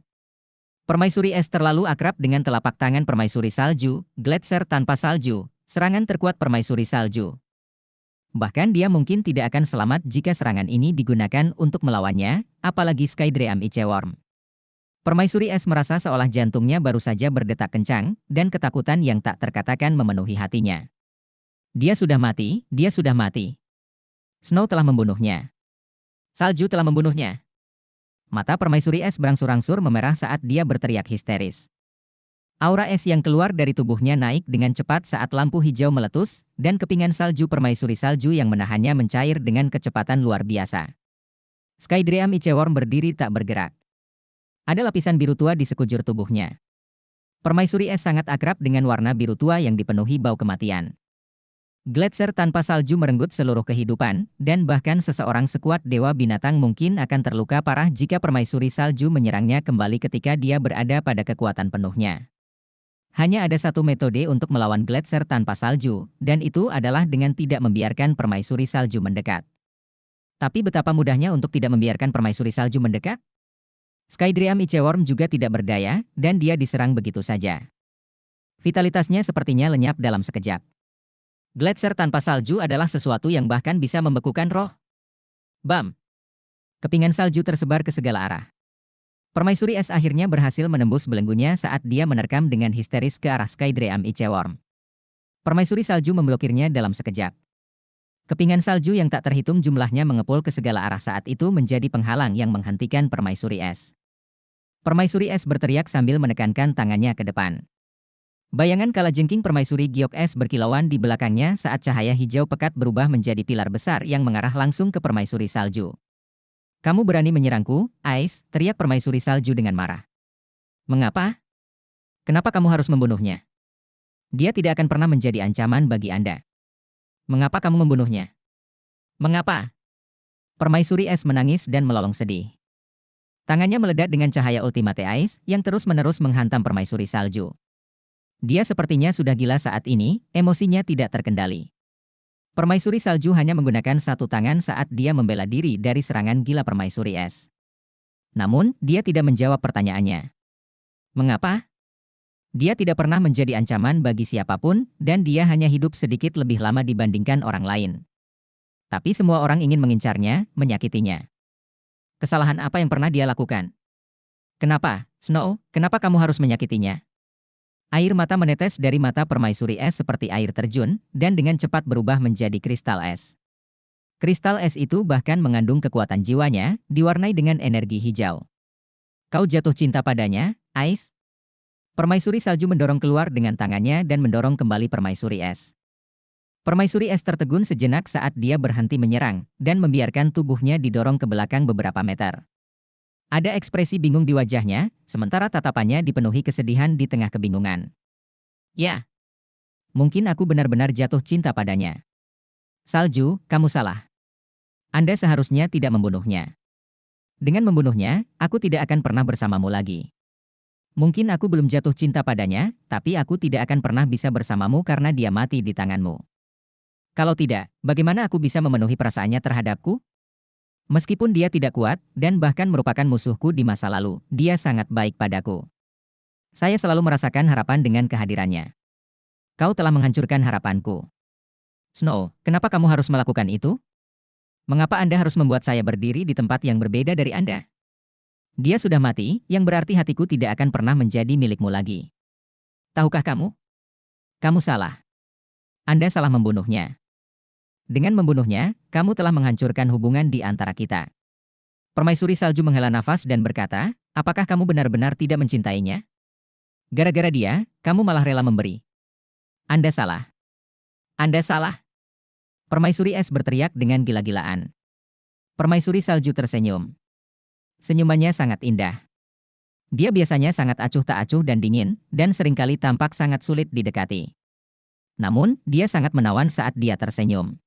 Permaisuri es terlalu akrab dengan telapak tangan permaisuri salju, Gletser tanpa salju, serangan terkuat permaisuri salju. Bahkan dia mungkin tidak akan selamat jika serangan ini digunakan untuk melawannya, apalagi Skydream Iceworm. Permaisuri es merasa seolah jantungnya baru saja berdetak kencang, dan ketakutan yang tak terkatakan memenuhi hatinya. Dia sudah mati, dia sudah mati. Snow telah membunuhnya. Salju telah membunuhnya. Mata permaisuri es berangsur-angsur memerah saat dia berteriak histeris. Aura es yang keluar dari tubuhnya naik dengan cepat saat lampu hijau meletus, dan kepingan salju permaisuri salju yang menahannya mencair dengan kecepatan luar biasa. Skydream Iceworm berdiri tak bergerak. Ada lapisan biru tua di sekujur tubuhnya. Permaisuri es sangat akrab dengan warna biru tua yang dipenuhi bau kematian. Gletser tanpa salju merenggut seluruh kehidupan, dan bahkan seseorang sekuat dewa binatang mungkin akan terluka parah jika permaisuri salju menyerangnya kembali ketika dia berada pada kekuatan penuhnya. Hanya ada satu metode untuk melawan Gletser tanpa salju, dan itu adalah dengan tidak membiarkan permaisuri salju mendekat. Tapi betapa mudahnya untuk tidak membiarkan permaisuri salju mendekat? Skydream Iceworm juga tidak berdaya, dan dia diserang begitu saja. Vitalitasnya sepertinya lenyap dalam sekejap. Gletser tanpa salju adalah sesuatu yang bahkan bisa membekukan roh. Bam! Kepingan salju tersebar ke segala arah. Permaisuri es akhirnya berhasil menembus belenggunya saat dia menerkam dengan histeris ke arah Skydream Iceworm. Permaisuri salju memblokirnya dalam sekejap. Kepingan salju yang tak terhitung jumlahnya mengepul ke segala arah saat itu menjadi penghalang yang menghentikan permaisuri es. Permaisuri es berteriak sambil menekankan tangannya ke depan. Bayangan kalajengking permaisuri giok es berkilauan di belakangnya saat cahaya hijau pekat berubah menjadi pilar besar yang mengarah langsung ke permaisuri salju. Kamu berani menyerangku, Ice, teriak permaisuri salju dengan marah. Mengapa? Kenapa kamu harus membunuhnya? Dia tidak akan pernah menjadi ancaman bagi Anda. Mengapa kamu membunuhnya? Mengapa? Permaisuri es menangis dan melolong sedih. Tangannya meledak dengan cahaya ultimate Ice yang terus-menerus menghantam permaisuri salju. Dia sepertinya sudah gila saat ini, emosinya tidak terkendali. Permaisuri salju hanya menggunakan satu tangan saat dia membela diri dari serangan gila permaisuri es. Namun, dia tidak menjawab pertanyaannya. Mengapa? Dia tidak pernah menjadi ancaman bagi siapapun, dan dia hanya hidup sedikit lebih lama dibandingkan orang lain. Tapi semua orang ingin mengincarnya, menyakitinya. Kesalahan apa yang pernah dia lakukan? Kenapa, Snow, kenapa kamu harus menyakitinya? Air mata menetes dari mata permaisuri es seperti air terjun, dan dengan cepat berubah menjadi kristal es. Kristal es itu bahkan mengandung kekuatan jiwanya, diwarnai dengan energi hijau. Kau jatuh cinta padanya, Ice? Permaisuri salju mendorong keluar dengan tangannya dan mendorong kembali permaisuri es. Permaisuri es tertegun sejenak saat dia berhenti menyerang, dan membiarkan tubuhnya didorong ke belakang beberapa meter. Ada ekspresi bingung di wajahnya, sementara tatapannya dipenuhi kesedihan di tengah kebingungan. Ya, mungkin aku benar-benar jatuh cinta padanya. Salju, kamu salah. Anda seharusnya tidak membunuhnya. Dengan membunuhnya, aku tidak akan pernah bersamamu lagi. Mungkin aku belum jatuh cinta padanya, tapi aku tidak akan pernah bisa bersamamu karena dia mati di tanganmu. Kalau tidak, bagaimana aku bisa memenuhi perasaannya terhadapku? Meskipun dia tidak kuat, dan bahkan merupakan musuhku di masa lalu, dia sangat baik padaku. Saya selalu merasakan harapan dengan kehadirannya. Kau telah menghancurkan harapanku. Snow, kenapa kamu harus melakukan itu? Mengapa Anda harus membuat saya berdiri di tempat yang berbeda dari Anda? Dia sudah mati, yang berarti hatiku tidak akan pernah menjadi milikmu lagi. Tahukah kamu? Kamu salah. Anda salah membunuhnya. Dengan membunuhnya, kamu telah menghancurkan hubungan di antara kita. Permaisuri salju menghela nafas dan berkata, apakah kamu benar-benar tidak mencintainya? Gara-gara dia, kamu malah rela memberi. Anda salah. Anda salah. Permaisuri es berteriak dengan gila-gilaan. Permaisuri salju tersenyum. Senyumannya sangat indah. Dia biasanya sangat acuh tak acuh dan dingin, dan seringkali tampak sangat sulit didekati. Namun, dia sangat menawan saat dia tersenyum.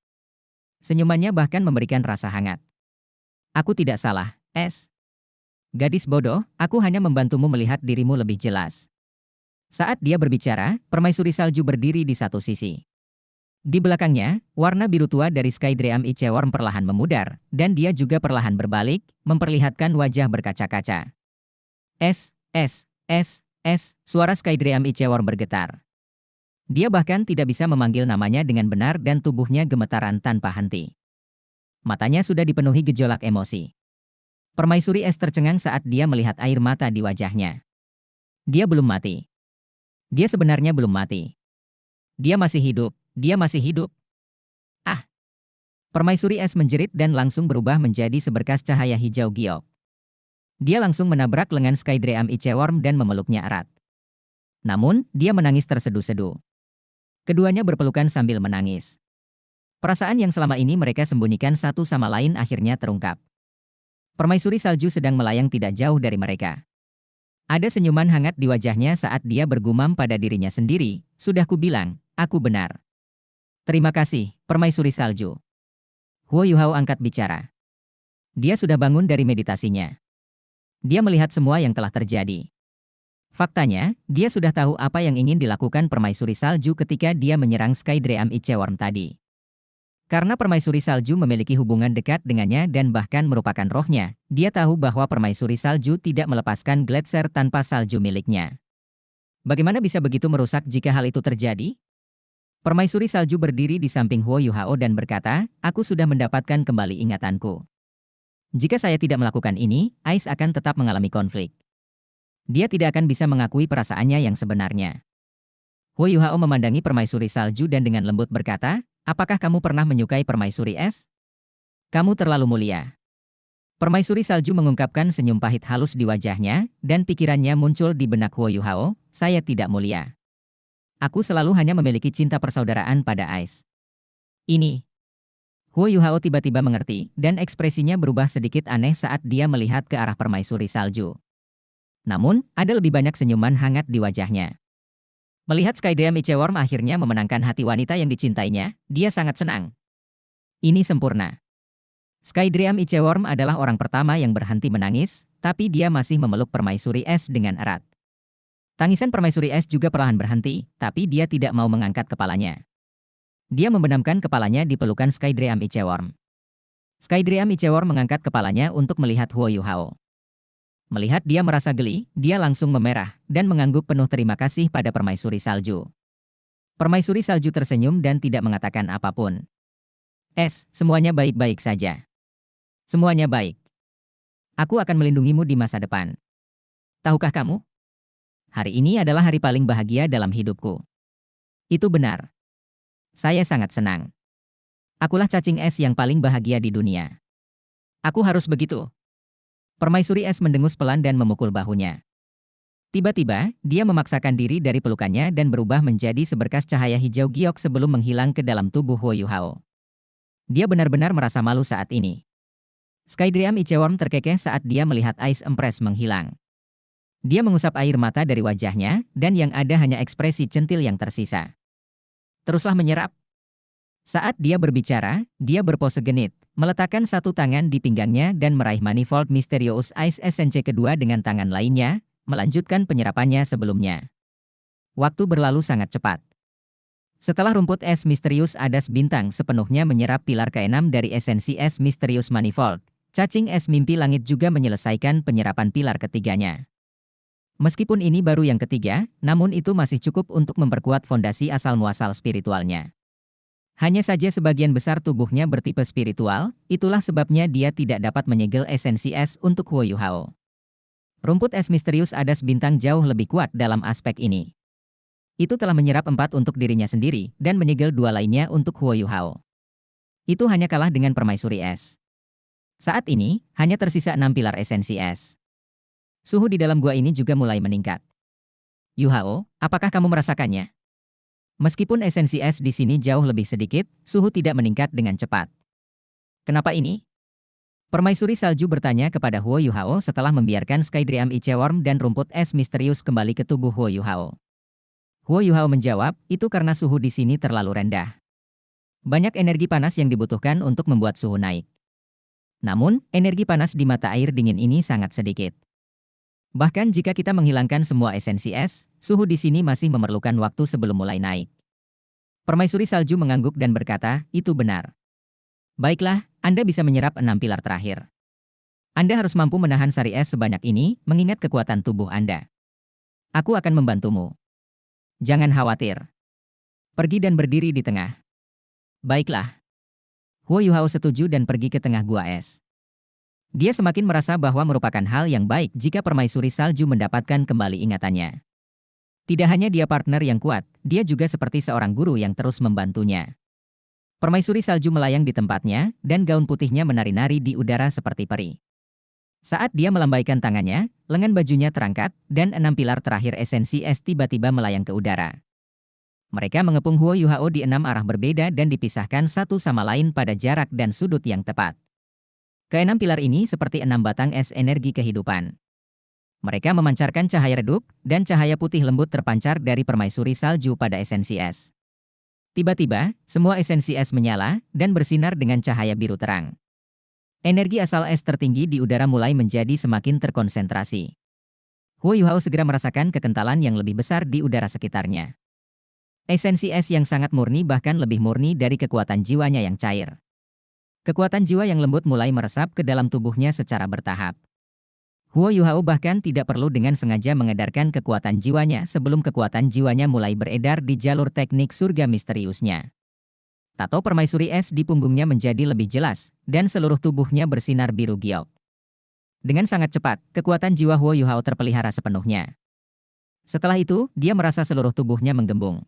Senyumannya bahkan memberikan rasa hangat. Aku tidak salah, Es. Gadis bodoh, aku hanya membantumu melihat dirimu lebih jelas. Saat dia berbicara, permaisuri salju berdiri di satu sisi. Di belakangnya, warna biru tua dari Skydream Iceworm perlahan memudar, dan dia juga perlahan berbalik, memperlihatkan wajah berkaca-kaca. Suara Skydream Iceworm bergetar. Dia bahkan tidak bisa memanggil namanya dengan benar dan tubuhnya gemetaran tanpa henti. Matanya sudah dipenuhi gejolak emosi. Permaisuri es tercengang saat dia melihat air mata di wajahnya. Dia belum mati. Dia sebenarnya belum mati. Dia masih hidup. Dia masih hidup. Ah! Permaisuri es menjerit dan langsung berubah menjadi seberkas cahaya hijau giok. Dia langsung menabrak lengan Skydream Iceworm dan memeluknya erat. Namun, dia menangis terseduh-seduh. Keduanya berpelukan sambil menangis. Perasaan yang selama ini mereka sembunyikan satu sama lain akhirnya terungkap. Permaisuri salju sedang melayang tidak jauh dari mereka. Ada senyuman hangat di wajahnya saat dia bergumam pada dirinya sendiri, sudah kubilang, aku benar. Terima kasih, Permaisuri salju. Huo Yuhao angkat bicara. Dia sudah bangun dari meditasinya. Dia melihat semua yang telah terjadi. Faktanya, dia sudah tahu apa yang ingin dilakukan Permaisuri salju ketika dia menyerang Skydream Iceworm tadi. Karena Permaisuri salju memiliki hubungan dekat dengannya dan bahkan merupakan rohnya, dia tahu bahwa Permaisuri salju tidak melepaskan gletser tanpa salju miliknya. Bagaimana bisa begitu merusak jika hal itu terjadi? Permaisuri salju berdiri di samping Huo Yuhao dan berkata, aku sudah mendapatkan kembali ingatanku. Jika saya tidak melakukan ini, Ice akan tetap mengalami konflik. Dia tidak akan bisa mengakui perasaannya yang sebenarnya. Huo Yuhao memandangi Permaisuri salju dan dengan lembut berkata, apakah kamu pernah menyukai Permaisuri es? Kamu terlalu mulia. Permaisuri salju mengungkapkan senyum pahit halus di wajahnya, dan pikirannya muncul di benak Huo Yuhao, saya tidak mulia. Aku selalu hanya memiliki cinta persaudaraan pada Ice. Ini. Huo Yuhao tiba-tiba mengerti, dan ekspresinya berubah sedikit aneh saat dia melihat ke arah Permaisuri salju. Namun, ada lebih banyak senyuman hangat di wajahnya. Melihat Skydream Iceworm akhirnya memenangkan hati wanita yang dicintainya, dia sangat senang. Ini sempurna. Skydream Iceworm adalah orang pertama yang berhenti menangis, tapi dia masih memeluk Permaisuri es dengan erat. Tangisan Permaisuri es juga perlahan berhenti, tapi dia tidak mau mengangkat kepalanya. Dia membenamkan kepalanya di pelukan Skydream Iceworm. Skydream Iceworm mengangkat kepalanya untuk melihat Huo Yuhao. Melihat dia merasa geli, dia langsung memerah dan mengangguk penuh terima kasih pada Permaisuri salju. Permaisuri salju tersenyum dan tidak mengatakan apapun. Es, semuanya baik-baik saja. Semuanya baik. Aku akan melindungimu di masa depan. Tahukah kamu? Hari ini adalah hari paling bahagia dalam hidupku. Itu benar. Saya sangat senang. Akulah cacing es yang paling bahagia di dunia. Aku harus begitu. Permaisuri es mendengus pelan dan memukul bahunya. Tiba-tiba, dia memaksakan diri dari pelukannya dan berubah menjadi seberkas cahaya hijau giok sebelum menghilang ke dalam tubuh Huo Yuhao. Dia benar-benar merasa malu saat ini. Skydream Iceworm terkekeh saat dia melihat Ice Empress menghilang. Dia mengusap air mata dari wajahnya, dan yang ada hanya ekspresi centil yang tersisa. Teruslah menyerap. Saat dia berbicara, dia berpose genit, meletakkan satu tangan di pinggangnya dan meraih Manifold Mysterious Ice SNC kedua dengan tangan lainnya, melanjutkan penyerapannya sebelumnya. Waktu berlalu sangat cepat. Setelah rumput es misterius Adas Bintang sepenuhnya menyerap pilar ke-6 dari esensi es misterius Manifold, cacing es mimpi langit juga menyelesaikan penyerapan pilar ketiganya. Meskipun ini baru yang ketiga, namun itu masih cukup untuk memperkuat fondasi asal-muasal spiritualnya. Hanya saja sebagian besar tubuhnya bertipe spiritual, itulah sebabnya dia tidak dapat menyegel esensi es untuk Huo Yuhao. Rumput es misterius Adas Bintang jauh lebih kuat dalam aspek ini. Itu telah menyerap 4 untuk dirinya sendiri, dan menyegel 2 lainnya untuk Huo Yuhao. Itu hanya kalah dengan Permaisuri es. Saat ini, hanya tersisa 6 pilar esensi es. Suhu di dalam gua ini juga mulai meningkat. Yuhao, apakah kamu merasakannya? Meskipun esensi es di sini jauh lebih sedikit, suhu tidak meningkat dengan cepat. Kenapa ini? Permaisuri salju bertanya kepada Huo Yuhao setelah membiarkan Skydream Iceworm dan rumput es misterius kembali ke tubuh Huo Yuhao. Huo Yuhao menjawab, itu karena suhu di sini terlalu rendah. Banyak energi panas yang dibutuhkan untuk membuat suhu naik. Namun, energi panas di mata air dingin ini sangat sedikit. Bahkan jika kita menghilangkan semua esensi es, suhu di sini masih memerlukan waktu sebelum mulai naik. Permaisuri salju mengangguk dan berkata, itu benar. Baiklah, Anda bisa menyerap 6 pilar terakhir. Anda harus mampu menahan sari es sebanyak ini, mengingat kekuatan tubuh Anda. Aku akan membantumu. Jangan khawatir. Pergi dan berdiri di tengah. Baiklah. Huo Yuhao setuju dan pergi ke tengah gua es. Dia semakin merasa bahwa merupakan hal yang baik jika permaisuri salju mendapatkan kembali ingatannya. Tidak hanya dia partner yang kuat, dia juga seperti seorang guru yang terus membantunya. Permaisuri salju melayang di tempatnya, dan gaun putihnya menari-nari di udara seperti peri. Saat dia melambaikan tangannya, lengan bajunya terangkat, dan 6 pilar terakhir esensi es tiba-tiba melayang ke udara. Mereka mengepung Huo Yuhao di 6 arah berbeda dan dipisahkan satu sama lain pada jarak dan sudut yang tepat. Keenam pilar ini seperti 6 batang es energi kehidupan. Mereka memancarkan cahaya redup, dan cahaya putih lembut terpancar dari permaisuri salju pada esensi es. Tiba-tiba, semua esensi es menyala, dan bersinar dengan cahaya biru terang. Energi asal es tertinggi di udara mulai menjadi semakin terkonsentrasi. Huo Yuhao segera merasakan kekentalan yang lebih besar di udara sekitarnya. Esensi es yang sangat murni bahkan lebih murni dari kekuatan jiwanya yang cair. Kekuatan jiwa yang lembut mulai meresap ke dalam tubuhnya secara bertahap. Huo Yuhao bahkan tidak perlu dengan sengaja mengedarkan kekuatan jiwanya sebelum kekuatan jiwanya mulai beredar di jalur teknik surga misteriusnya. Tato permaisuri es di punggungnya menjadi lebih jelas, dan seluruh tubuhnya bersinar biru giok. Dengan sangat cepat, kekuatan jiwa Huo Yuhao terpelihara sepenuhnya. Setelah itu, dia merasa seluruh tubuhnya menggembung.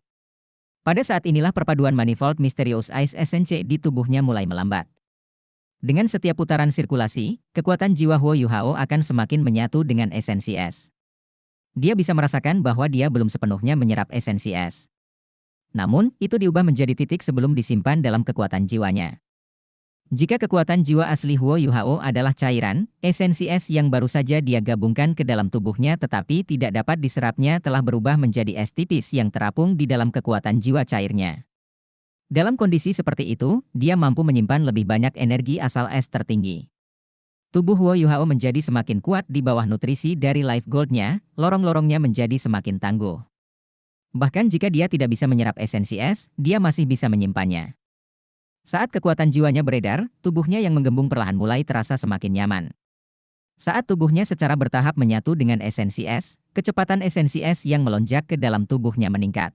Pada saat inilah perpaduan Manifold Mysterious Ice Essence di tubuhnya mulai melambat. Dengan setiap putaran sirkulasi, kekuatan jiwa Huo Yuhao akan semakin menyatu dengan esensi es. Dia bisa merasakan bahwa dia belum sepenuhnya menyerap esensi es. Namun, itu diubah menjadi titik sebelum disimpan dalam kekuatan jiwanya. Jika kekuatan jiwa asli Huo Yuhao adalah cairan, esensi es yang baru saja dia gabungkan ke dalam tubuhnya tetapi tidak dapat diserapnya telah berubah menjadi es tipis yang terapung di dalam kekuatan jiwa cairnya. Dalam kondisi seperti itu, dia mampu menyimpan lebih banyak energi asal es tertinggi. Tubuh Huo Yuhao menjadi semakin kuat di bawah nutrisi dari Life Gold-nya, lorong-lorongnya menjadi semakin tangguh. Bahkan jika dia tidak bisa menyerap esensi es, dia masih bisa menyimpannya. Saat kekuatan jiwanya beredar, tubuhnya yang menggembung perlahan mulai terasa semakin nyaman. Saat tubuhnya secara bertahap menyatu dengan esensi es, kecepatan esensi es yang melonjak ke dalam tubuhnya meningkat.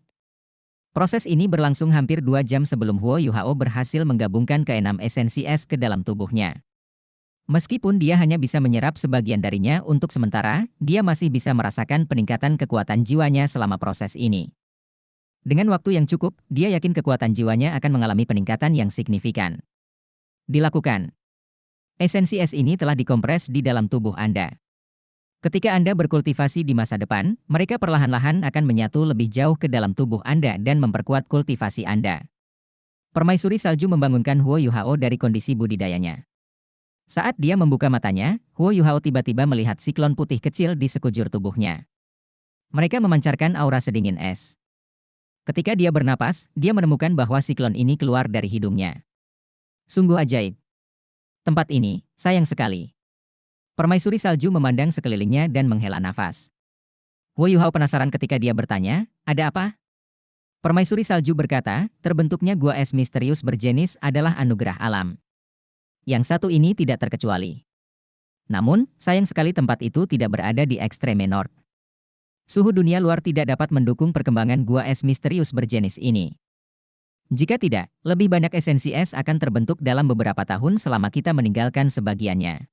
Proses ini berlangsung hampir 2 jam sebelum Huo Yuhao berhasil menggabungkan ke-6 esensi es ke dalam tubuhnya. Meskipun dia hanya bisa menyerap sebagian darinya untuk sementara, dia masih bisa merasakan peningkatan kekuatan jiwanya selama proses ini. Dengan waktu yang cukup, dia yakin kekuatan jiwanya akan mengalami peningkatan yang signifikan. Dilakukan. Esensi es ini telah dikompres di dalam tubuh Anda. Ketika Anda berkultivasi di masa depan, mereka perlahan-lahan akan menyatu lebih jauh ke dalam tubuh Anda dan memperkuat kultivasi Anda. Permaisuri salju membangunkan Huo Yuhao dari kondisi budidayanya. Saat dia membuka matanya, Huo Yuhao tiba-tiba melihat siklon putih kecil di sekujur tubuhnya. Mereka memancarkan aura sedingin es. Ketika dia bernapas, dia menemukan bahwa siklon ini keluar dari hidungnya. Sungguh ajaib. Tempat ini, sayang sekali. Permaisuri salju memandang sekelilingnya dan menghela nafas. Huo Yuhao penasaran ketika dia bertanya, ada apa? Permaisuri salju berkata, terbentuknya gua es misterius berjenis adalah anugerah alam. Yang satu ini tidak terkecuali. Namun, sayang sekali tempat itu tidak berada di Extreme North. Suhu dunia luar tidak dapat mendukung perkembangan gua es misterius berjenis ini. Jika tidak, lebih banyak esensi es akan terbentuk dalam beberapa tahun selama kita meninggalkan sebagiannya.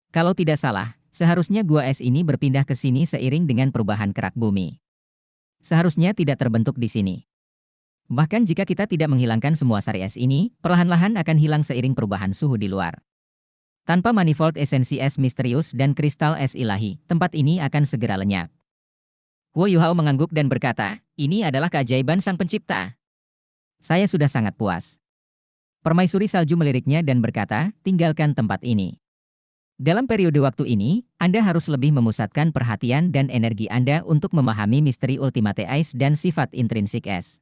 Kalau tidak salah, seharusnya gua es ini berpindah ke sini seiring dengan perubahan kerak bumi. Seharusnya tidak terbentuk di sini. Bahkan jika kita tidak menghilangkan semua sari es ini, perlahan-lahan akan hilang seiring perubahan suhu di luar. Tanpa manifold esensi es misterius dan kristal es ilahi, tempat ini akan segera lenyap. Huo Yuhao mengangguk dan berkata, ini adalah keajaiban sang pencipta. Saya sudah sangat puas. Permaisuri salju meliriknya dan berkata, tinggalkan tempat ini. Dalam periode waktu ini, Anda harus lebih memusatkan perhatian dan energi Anda untuk memahami misteri Ultimate Ice dan sifat intrinsik es.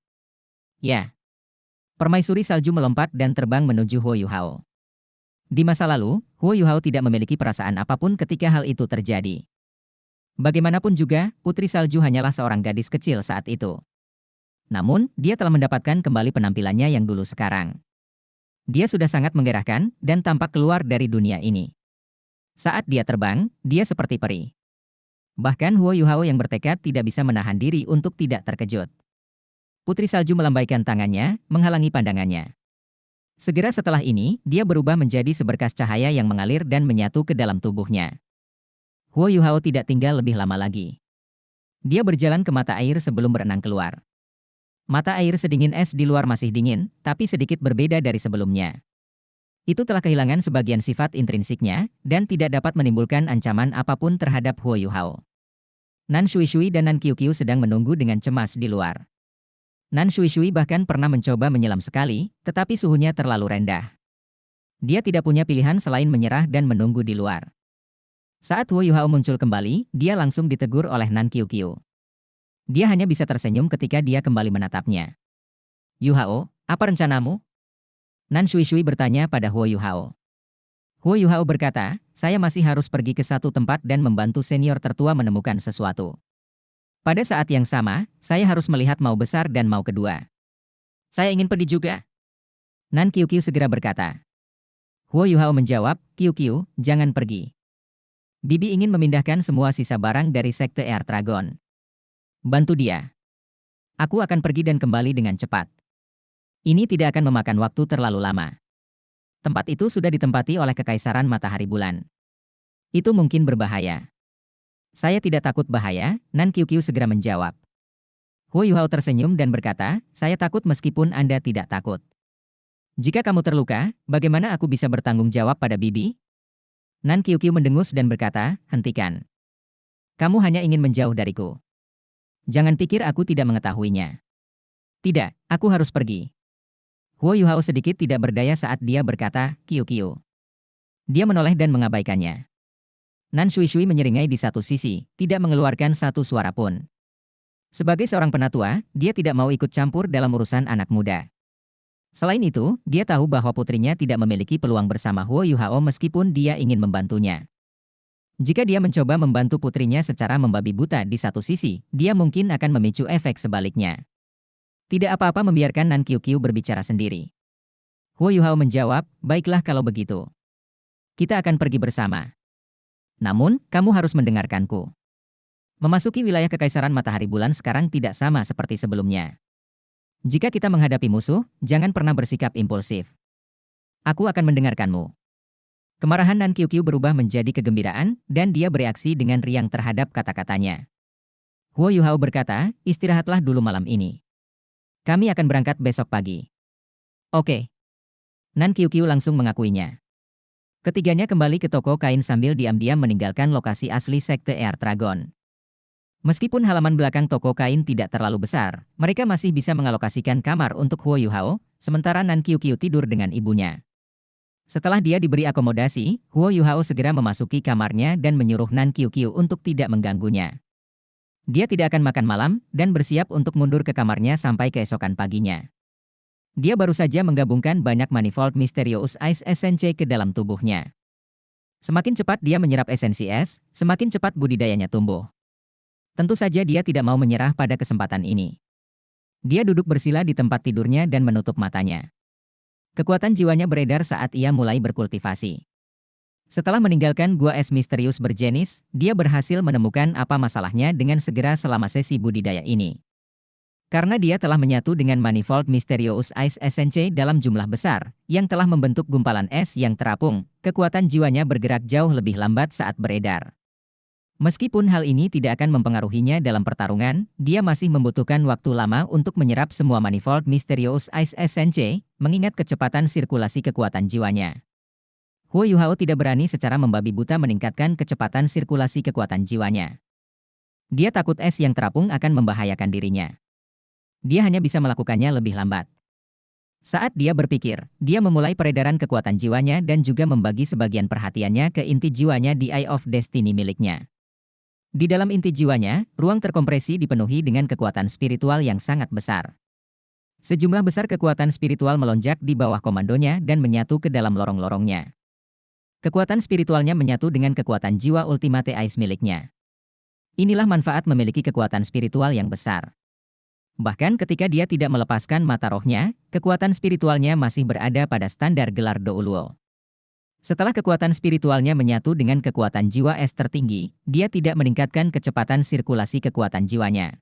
Ya. Permaisuri salju melompat dan terbang menuju Huo Yuhao. Di masa lalu, Huo Yuhao tidak memiliki perasaan apapun ketika hal itu terjadi. Bagaimanapun juga, Putri Salju hanyalah seorang gadis kecil saat itu. Namun, dia telah mendapatkan kembali penampilannya yang dulu sekarang. Dia sudah sangat menggerakkan dan tampak keluar dari dunia ini. Saat dia terbang, dia seperti peri. Bahkan Huo Yuhao yang bertekad tidak bisa menahan diri untuk tidak terkejut. Putri Salju melambaikan tangannya, menghalangi pandangannya. Segera setelah ini, dia berubah menjadi seberkas cahaya yang mengalir dan menyatu ke dalam tubuhnya. Huo Yuhao tidak tinggal lebih lama lagi. Dia berjalan ke mata air sebelum berenang keluar. Mata air sedingin es di luar masih dingin, tapi sedikit berbeda dari sebelumnya. Itu telah kehilangan sebagian sifat intrinsiknya, dan tidak dapat menimbulkan ancaman apapun terhadap Huo Yuhao. Nan Shui dan Nan Qiu sedang menunggu dengan cemas di luar. Nan Shui bahkan pernah mencoba menyelam sekali, tetapi suhunya terlalu rendah. Dia tidak punya pilihan selain menyerah dan menunggu di luar. Saat Huo Yuhao muncul kembali, dia langsung ditegur oleh Nan Qiu. Dia hanya bisa tersenyum ketika dia kembali menatapnya. Yuhao, apa rencanamu? Nan Shui bertanya pada Huo Yuhao. Huo Yuhao berkata, saya masih harus pergi ke satu tempat dan membantu senior tertua menemukan sesuatu. Pada saat yang sama, saya harus melihat mau besar dan mau kedua. Saya ingin pergi juga. Nan Qiu segera berkata. Huo Yuhao menjawab, Qiu, jangan pergi. Bibi ingin memindahkan semua sisa barang dari Sekte Air Dragon. Bantu dia. Aku akan pergi dan kembali dengan cepat. Ini tidak akan memakan waktu terlalu lama. Tempat itu sudah ditempati oleh Kekaisaran Matahari Bulan. Itu mungkin berbahaya. Saya tidak takut bahaya, Nan Qiu segera menjawab. Huo Yuhao tersenyum dan berkata, saya takut meskipun Anda tidak takut. Jika kamu terluka, bagaimana aku bisa bertanggung jawab pada Bibi? Nan Qiu mendengus dan berkata, hentikan. Kamu hanya ingin menjauh dariku. Jangan pikir aku tidak mengetahuinya. Tidak, aku harus pergi. Huo Yuhao sedikit tidak berdaya saat dia berkata, Qiu. Dia menoleh dan mengabaikannya. Nan Shui menyeringai di satu sisi, tidak mengeluarkan satu suara pun. Sebagai seorang penatua, dia tidak mau ikut campur dalam urusan anak muda. Selain itu, dia tahu bahwa putrinya tidak memiliki peluang bersama Huo Yuhao meskipun dia ingin membantunya. Jika dia mencoba membantu putrinya secara membabi buta di satu sisi, dia mungkin akan memicu efek sebaliknya. Tidak apa-apa membiarkan Nan Qiu berbicara sendiri. Huo Yuhao menjawab, baiklah kalau begitu. Kita akan pergi bersama. Namun, kamu harus mendengarkanku. Memasuki wilayah Kekaisaran Matahari Bulan sekarang tidak sama seperti sebelumnya. Jika kita menghadapi musuh, jangan pernah bersikap impulsif. Aku akan mendengarkanmu. Kemarahan Nan Qiu berubah menjadi kegembiraan, dan dia bereaksi dengan riang terhadap kata-katanya. Huo Yuhao berkata, istirahatlah dulu malam ini. Kami akan berangkat besok pagi. Oke. Nan Qiu langsung mengakuinya. Ketiganya kembali ke toko kain sambil diam-diam meninggalkan lokasi asli Sekte Air Dragon. Meskipun halaman belakang toko kain tidak terlalu besar, mereka masih bisa mengalokasikan kamar untuk Huo Yuhao, sementara Nan Qiu tidur dengan ibunya. Setelah dia diberi akomodasi, Huo Yuhao segera memasuki kamarnya dan menyuruh Nan Qiu untuk tidak mengganggunya. Dia tidak akan makan malam, dan bersiap untuk mundur ke kamarnya sampai keesokan paginya. Dia baru saja menggabungkan banyak manifold Mysterious Ice Essence ke dalam tubuhnya. Semakin cepat dia menyerap esensi es, semakin cepat budidayanya tumbuh. Tentu saja dia tidak mau menyerah pada kesempatan ini. Dia duduk bersila di tempat tidurnya dan menutup matanya. Kekuatan jiwanya beredar saat ia mulai berkultivasi. Setelah meninggalkan gua es misterius berjenis, dia berhasil menemukan apa masalahnya dengan segera selama sesi budidaya ini. Karena dia telah menyatu dengan manifold Mysterious Ice Essence dalam jumlah besar, yang telah membentuk gumpalan es yang terapung, kekuatan jiwanya bergerak jauh lebih lambat saat beredar. Meskipun hal ini tidak akan mempengaruhinya dalam pertarungan, dia masih membutuhkan waktu lama untuk menyerap semua manifold Mysterious Ice Essence, mengingat kecepatan sirkulasi kekuatan jiwanya. Huo Yuhao tidak berani secara membabi buta meningkatkan kecepatan sirkulasi kekuatan jiwanya. Dia takut es yang terapung akan membahayakan dirinya. Dia hanya bisa melakukannya lebih lambat. Saat dia berpikir, dia memulai peredaran kekuatan jiwanya dan juga membagi sebagian perhatiannya ke inti jiwanya di Eye of Destiny miliknya. Di dalam inti jiwanya, ruang terkompresi dipenuhi dengan kekuatan spiritual yang sangat besar. Sejumlah besar kekuatan spiritual melonjak di bawah komandonya dan menyatu ke dalam lorong-lorongnya. Kekuatan spiritualnya menyatu dengan kekuatan jiwa Ultimate Ice miliknya. Inilah manfaat memiliki kekuatan spiritual yang besar. Bahkan ketika dia tidak melepaskan mata rohnya, kekuatan spiritualnya masih berada pada standar gelar Douluo. Setelah kekuatan spiritualnya menyatu dengan kekuatan jiwa es tertinggi, dia tidak meningkatkan kecepatan sirkulasi kekuatan jiwanya.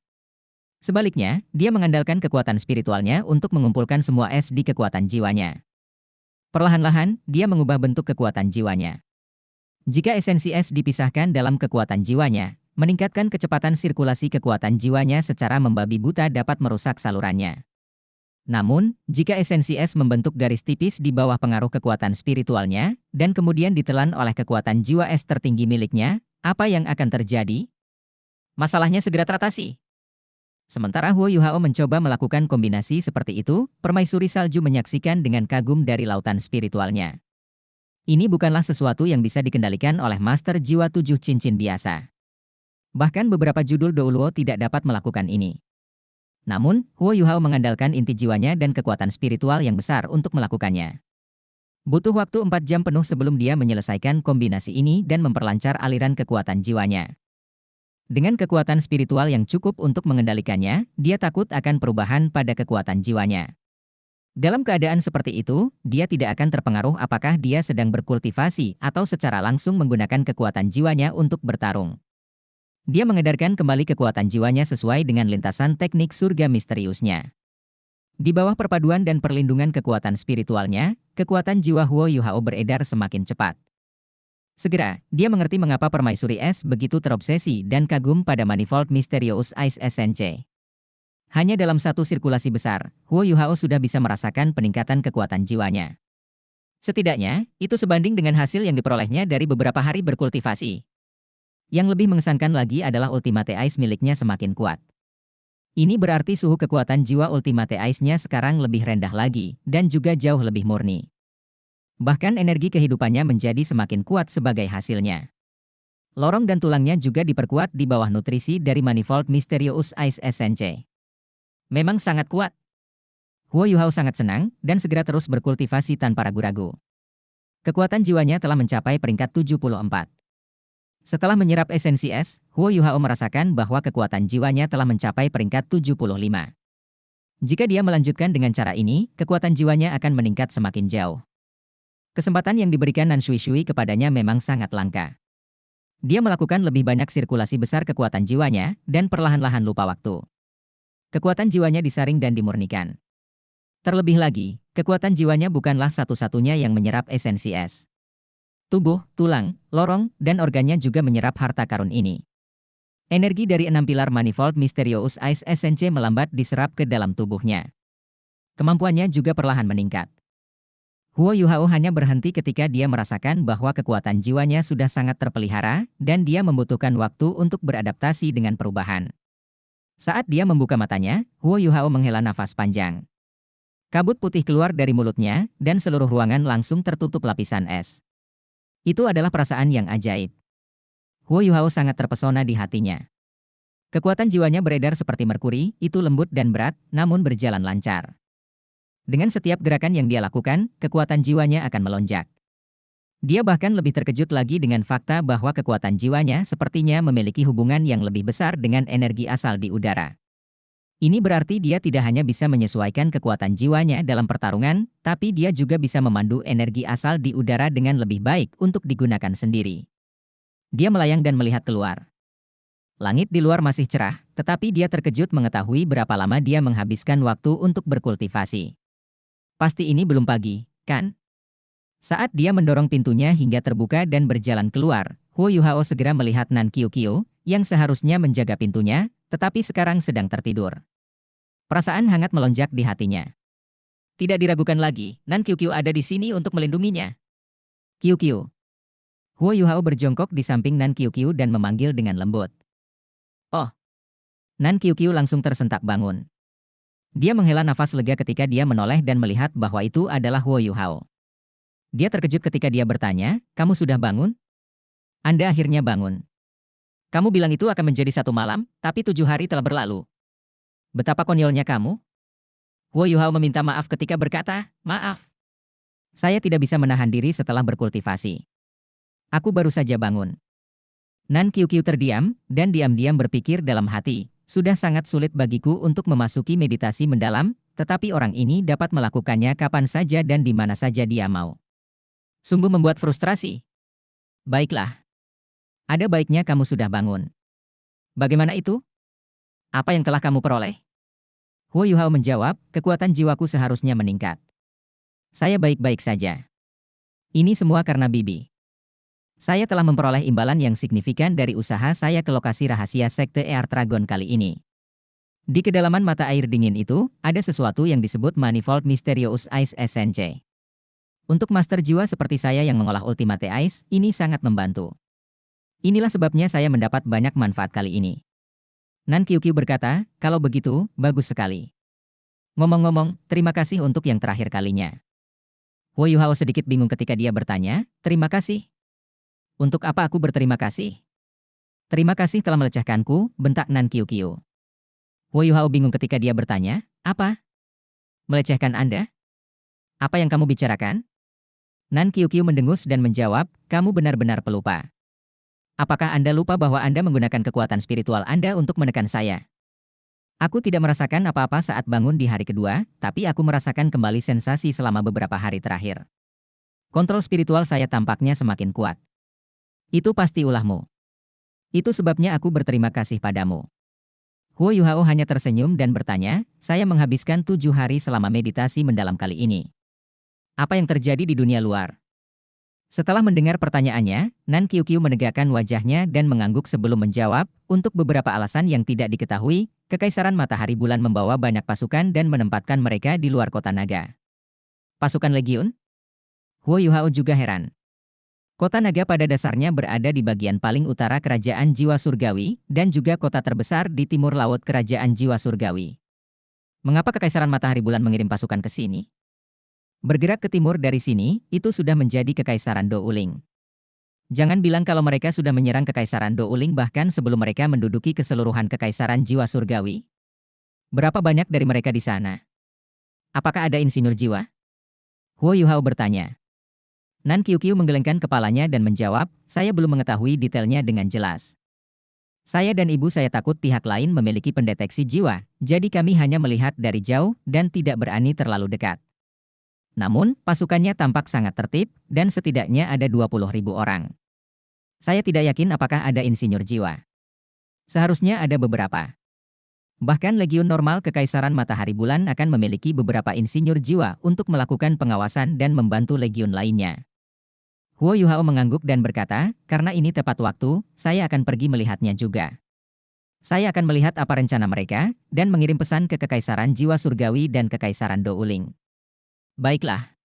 Sebaliknya, dia mengandalkan kekuatan spiritualnya untuk mengumpulkan semua es di kekuatan jiwanya. Perlahan-lahan, dia mengubah bentuk kekuatan jiwanya. Jika esensi es dipisahkan dalam kekuatan jiwanya, meningkatkan kecepatan sirkulasi kekuatan jiwanya secara membabi buta dapat merusak salurannya. Namun, jika esensi es membentuk garis tipis di bawah pengaruh kekuatan spiritualnya, dan kemudian ditelan oleh kekuatan jiwa es tertinggi miliknya, apa yang akan terjadi? Masalahnya segera teratasi. Sementara Huo Yuhao mencoba melakukan kombinasi seperti itu, permaisuri salju menyaksikan dengan kagum dari lautan spiritualnya. Ini bukanlah sesuatu yang bisa dikendalikan oleh Master Jiwa 7 Cincin biasa. Bahkan beberapa judul Douluo tidak dapat melakukan ini. Namun, Huo Yuhao mengandalkan inti jiwanya dan kekuatan spiritual yang besar untuk melakukannya. Butuh waktu 4 jam penuh sebelum dia menyelesaikan kombinasi ini dan memperlancar aliran kekuatan jiwanya. Dengan kekuatan spiritual yang cukup untuk mengendalikannya, dia takut akan perubahan pada kekuatan jiwanya. Dalam keadaan seperti itu, dia tidak akan terpengaruh apakah dia sedang berkultivasi atau secara langsung menggunakan kekuatan jiwanya untuk bertarung. Dia mengedarkan kembali kekuatan jiwanya sesuai dengan lintasan teknik surga misteriusnya. Di bawah perpaduan dan perlindungan kekuatan spiritualnya, kekuatan jiwa Huo Yuhao beredar semakin cepat. Segera, dia mengerti mengapa permaisuri es begitu terobsesi dan kagum pada Manifold Mysterious Ice SNC. Hanya dalam satu sirkulasi besar, Huo Yuhao sudah bisa merasakan peningkatan kekuatan jiwanya. Setidaknya, itu sebanding dengan hasil yang diperolehnya dari beberapa hari berkultivasi. Yang lebih mengesankan lagi adalah Ultimate Ice miliknya semakin kuat. Ini berarti suhu kekuatan jiwa Ultimate Ice-nya sekarang lebih rendah lagi, dan juga jauh lebih murni. Bahkan energi kehidupannya menjadi semakin kuat sebagai hasilnya. Lorong dan tulangnya juga diperkuat di bawah nutrisi dari Manifold Mysterious Ice SNC. Memang sangat kuat. Huo Yuhao sangat senang, dan segera terus berkultivasi tanpa ragu-ragu. Kekuatan jiwanya telah mencapai peringkat 74. Setelah menyerap esensi es, Huo Yuhao merasakan bahwa kekuatan jiwanya telah mencapai peringkat 75. Jika dia melanjutkan dengan cara ini, kekuatan jiwanya akan meningkat semakin jauh. Kesempatan yang diberikan Nan Shui Shui kepadanya memang sangat langka. Dia melakukan lebih banyak sirkulasi besar kekuatan jiwanya, dan perlahan-lahan lupa waktu. Kekuatan jiwanya disaring dan dimurnikan. Terlebih lagi, kekuatan jiwanya bukanlah satu-satunya yang menyerap esensi es. Tubuh, tulang, lorong, dan organnya juga menyerap harta karun ini. Energi dari 6 pilar Manifold Mysterious Ice SNC melambat diserap ke dalam tubuhnya. Kemampuannya juga perlahan meningkat. Huo Yuhao hanya berhenti ketika dia merasakan bahwa kekuatan jiwanya sudah sangat terpelihara, dan dia membutuhkan waktu untuk beradaptasi dengan perubahan. Saat dia membuka matanya, Huo Yuhao menghela nafas panjang. Kabut putih keluar dari mulutnya, dan seluruh ruangan langsung tertutup lapisan es. Itu adalah perasaan yang ajaib. Huo Yuhao sangat terpesona di hatinya. Kekuatan jiwanya beredar seperti merkuri, itu lembut dan berat, namun berjalan lancar. Dengan setiap gerakan yang dia lakukan, kekuatan jiwanya akan melonjak. Dia bahkan lebih terkejut lagi dengan fakta bahwa kekuatan jiwanya sepertinya memiliki hubungan yang lebih besar dengan energi asal di udara. Ini berarti dia tidak hanya bisa menyesuaikan kekuatan jiwanya dalam pertarungan, tapi dia juga bisa memandu energi asal di udara dengan lebih baik untuk digunakan sendiri. Dia melayang dan melihat keluar. Langit di luar masih cerah, tetapi dia terkejut mengetahui berapa lama dia menghabiskan waktu untuk berkultivasi. Pasti ini belum pagi, kan? Saat dia mendorong pintunya hingga terbuka dan berjalan keluar, Huo Yuhao segera melihat Nan Qiuqiu, yang seharusnya menjaga pintunya, tetapi sekarang sedang tertidur. Perasaan hangat melonjak di hatinya. Tidak diragukan lagi, Nan Qiuqiu ada di sini untuk melindunginya. Qiuqiu. Huo Yuhao berjongkok di samping Nan Qiuqiu dan memanggil dengan lembut. Oh, Nan Qiuqiu langsung tersentak bangun. Dia menghela nafas lega ketika dia menoleh dan melihat bahwa itu adalah Huo Yuhao. Dia terkejut ketika dia bertanya, "Kamu sudah bangun? Anda akhirnya bangun. Kamu bilang itu akan menjadi 1 malam, tapi 7 hari telah berlalu. Betapa konyolnya kamu." Huo Yuhao meminta maaf ketika berkata, "Maaf. Saya tidak bisa menahan diri setelah berkultivasi. Aku baru saja bangun." Nan Qiuqiu terdiam, dan diam-diam berpikir dalam hati, sudah sangat sulit bagiku untuk memasuki meditasi mendalam, tetapi orang ini dapat melakukannya kapan saja dan di mana saja dia mau. Sungguh membuat frustrasi. Baiklah. Ada baiknya kamu sudah bangun. Bagaimana itu? Apa yang telah kamu peroleh? Huo Yuhao menjawab, kekuatan jiwaku seharusnya meningkat. Saya baik-baik saja. Ini semua karena Bibi. Saya telah memperoleh imbalan yang signifikan dari usaha saya ke lokasi rahasia Sekte Earth Dragon kali ini. Di kedalaman mata air dingin itu, ada sesuatu yang disebut Manifold Mysterious Ice Essence. Untuk master jiwa seperti saya yang mengolah Ultimate Ice, ini sangat membantu. Inilah sebabnya saya mendapat banyak manfaat kali ini. Nan Qiuqiu berkata, kalau begitu, bagus sekali. Ngomong-ngomong, terima kasih untuk yang terakhir kalinya. Huo Yuhao sedikit bingung ketika dia bertanya, terima kasih? Untuk apa aku berterima kasih? Terima kasih telah melecehkanku, bentak Nan Qiuqiu. Huo Yuhao bingung ketika dia bertanya, apa? Melecehkan Anda? Apa yang kamu bicarakan? Nan Qiuqiu mendengus dan menjawab, kamu benar-benar pelupa. Apakah Anda lupa bahwa Anda menggunakan kekuatan spiritual Anda untuk menekan saya? Aku tidak merasakan apa-apa saat bangun di hari kedua, tapi aku merasakan kembali sensasi selama beberapa hari terakhir. Kontrol spiritual saya tampaknya semakin kuat. Itu pasti ulahmu. Itu sebabnya aku berterima kasih padamu. Huo Yuhao hanya tersenyum dan bertanya, saya menghabiskan 7 hari selama meditasi mendalam kali ini. Apa yang terjadi di dunia luar? Setelah mendengar pertanyaannya, Nan Qiuqiu menegakkan wajahnya dan mengangguk sebelum menjawab, untuk beberapa alasan yang tidak diketahui, Kekaisaran Matahari Bulan membawa banyak pasukan dan menempatkan mereka di luar kota naga. Pasukan Legiun? Huo Yuhao juga heran. Kota naga pada dasarnya berada di bagian paling utara Kerajaan Jiwa Surgawi, dan juga kota terbesar di timur laut Kerajaan Jiwa Surgawi. Mengapa Kekaisaran Matahari Bulan mengirim pasukan ke sini? Bergerak ke timur dari sini, itu sudah menjadi Kekaisaran Douling. Jangan bilang kalau mereka sudah menyerang Kekaisaran Douling bahkan sebelum mereka menduduki keseluruhan Kekaisaran Jiwa Surgawi. Berapa banyak dari mereka di sana? Apakah ada insinyur jiwa? Huo Yuhao bertanya. Nan Qiuqiu menggelengkan kepalanya dan menjawab, saya belum mengetahui detailnya dengan jelas. Saya dan ibu saya takut pihak lain memiliki pendeteksi jiwa, jadi kami hanya melihat dari jauh dan tidak berani terlalu dekat. Namun, pasukannya tampak sangat tertib, dan setidaknya ada 20.000 orang. Saya tidak yakin apakah ada insinyur jiwa. Seharusnya ada beberapa. Bahkan Legiun Normal Kekaisaran Matahari Bulan akan memiliki beberapa insinyur jiwa untuk melakukan pengawasan dan membantu legiun lainnya. Huo Yuhao mengangguk dan berkata, karena ini tepat waktu, saya akan pergi melihatnya juga. Saya akan melihat apa rencana mereka, dan mengirim pesan ke Kekaisaran Jiwa Surgawi dan Kekaisaran Douling. Baiklah.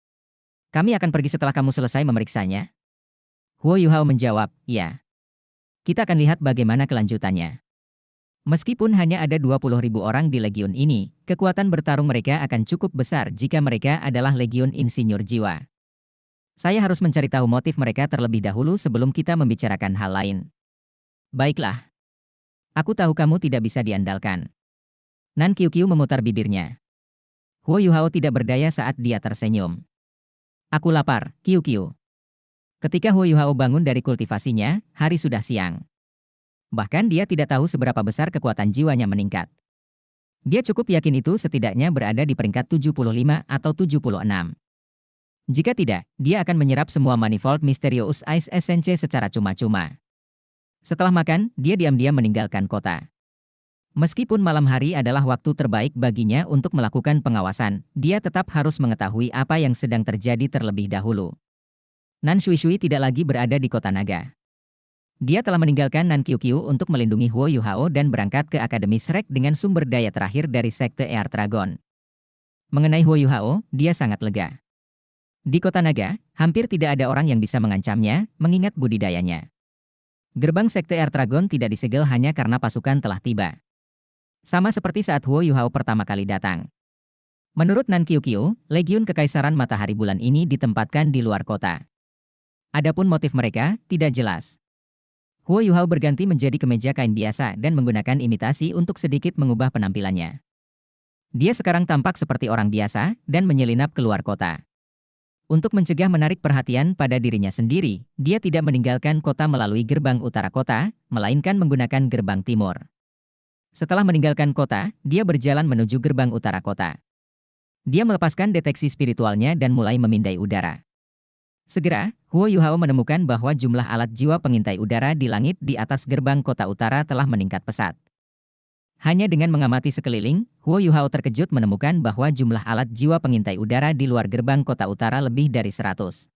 Kami akan pergi setelah kamu selesai memeriksanya. Huo Yuhao menjawab, ya. Kita akan lihat bagaimana kelanjutannya. Meskipun hanya ada 20.000 orang di legiun ini, kekuatan bertarung mereka akan cukup besar jika mereka adalah legiun insinyur jiwa. Saya harus mencari tahu motif mereka terlebih dahulu sebelum kita membicarakan hal lain. Baiklah. Aku tahu kamu tidak bisa diandalkan. Nan Qiuqiu memutar bibirnya. Huo Yuhao tidak berdaya saat dia tersenyum. Aku lapar, Qiuqiu. Ketika Huo Yuhao bangun dari kultivasinya, hari sudah siang. Bahkan dia tidak tahu seberapa besar kekuatan jiwanya meningkat. Dia cukup yakin itu setidaknya berada di peringkat 75 atau 76. Jika tidak, dia akan menyerap semua Manifold Mysterious Ice Essence secara cuma-cuma. Setelah makan, dia diam-diam meninggalkan kota. Meskipun malam hari adalah waktu terbaik baginya untuk melakukan pengawasan, dia tetap harus mengetahui apa yang sedang terjadi terlebih dahulu. Nan Shui tidak lagi berada di kota naga. Dia telah meninggalkan Nan Qiuqiu untuk melindungi Huo Yuhao dan berangkat ke Akademi Shrek dengan sumber daya terakhir dari Sekte Earth Dragon. Mengenai Huo Yuhao, dia sangat lega. Di kota naga, hampir tidak ada orang yang bisa mengancamnya, mengingat budidayanya. Gerbang Sekte Ertragon tidak disegel hanya karena pasukan telah tiba. Sama seperti saat Huo Yuhao pertama kali datang. Menurut Nan Qiuqiu, Legiun Kekaisaran Matahari Bulan ini ditempatkan di luar kota. Adapun motif mereka, tidak jelas. Huo Yuhao berganti menjadi kemeja kain biasa dan menggunakan imitasi untuk sedikit mengubah penampilannya. Dia sekarang tampak seperti orang biasa dan menyelinap keluar kota. Untuk mencegah menarik perhatian pada dirinya sendiri, dia tidak meninggalkan kota melalui gerbang utara kota, melainkan menggunakan gerbang timur. Setelah meninggalkan kota, dia berjalan menuju gerbang utara kota. Dia melepaskan deteksi spiritualnya dan mulai memindai udara. Segera, Huo Yuhao menemukan bahwa jumlah alat jiwa pengintai udara di langit di atas gerbang kota utara telah meningkat pesat. Hanya dengan mengamati sekeliling, Huo Yuhao terkejut menemukan bahwa jumlah alat jiwa pengintai udara di luar gerbang kota utara lebih dari 100.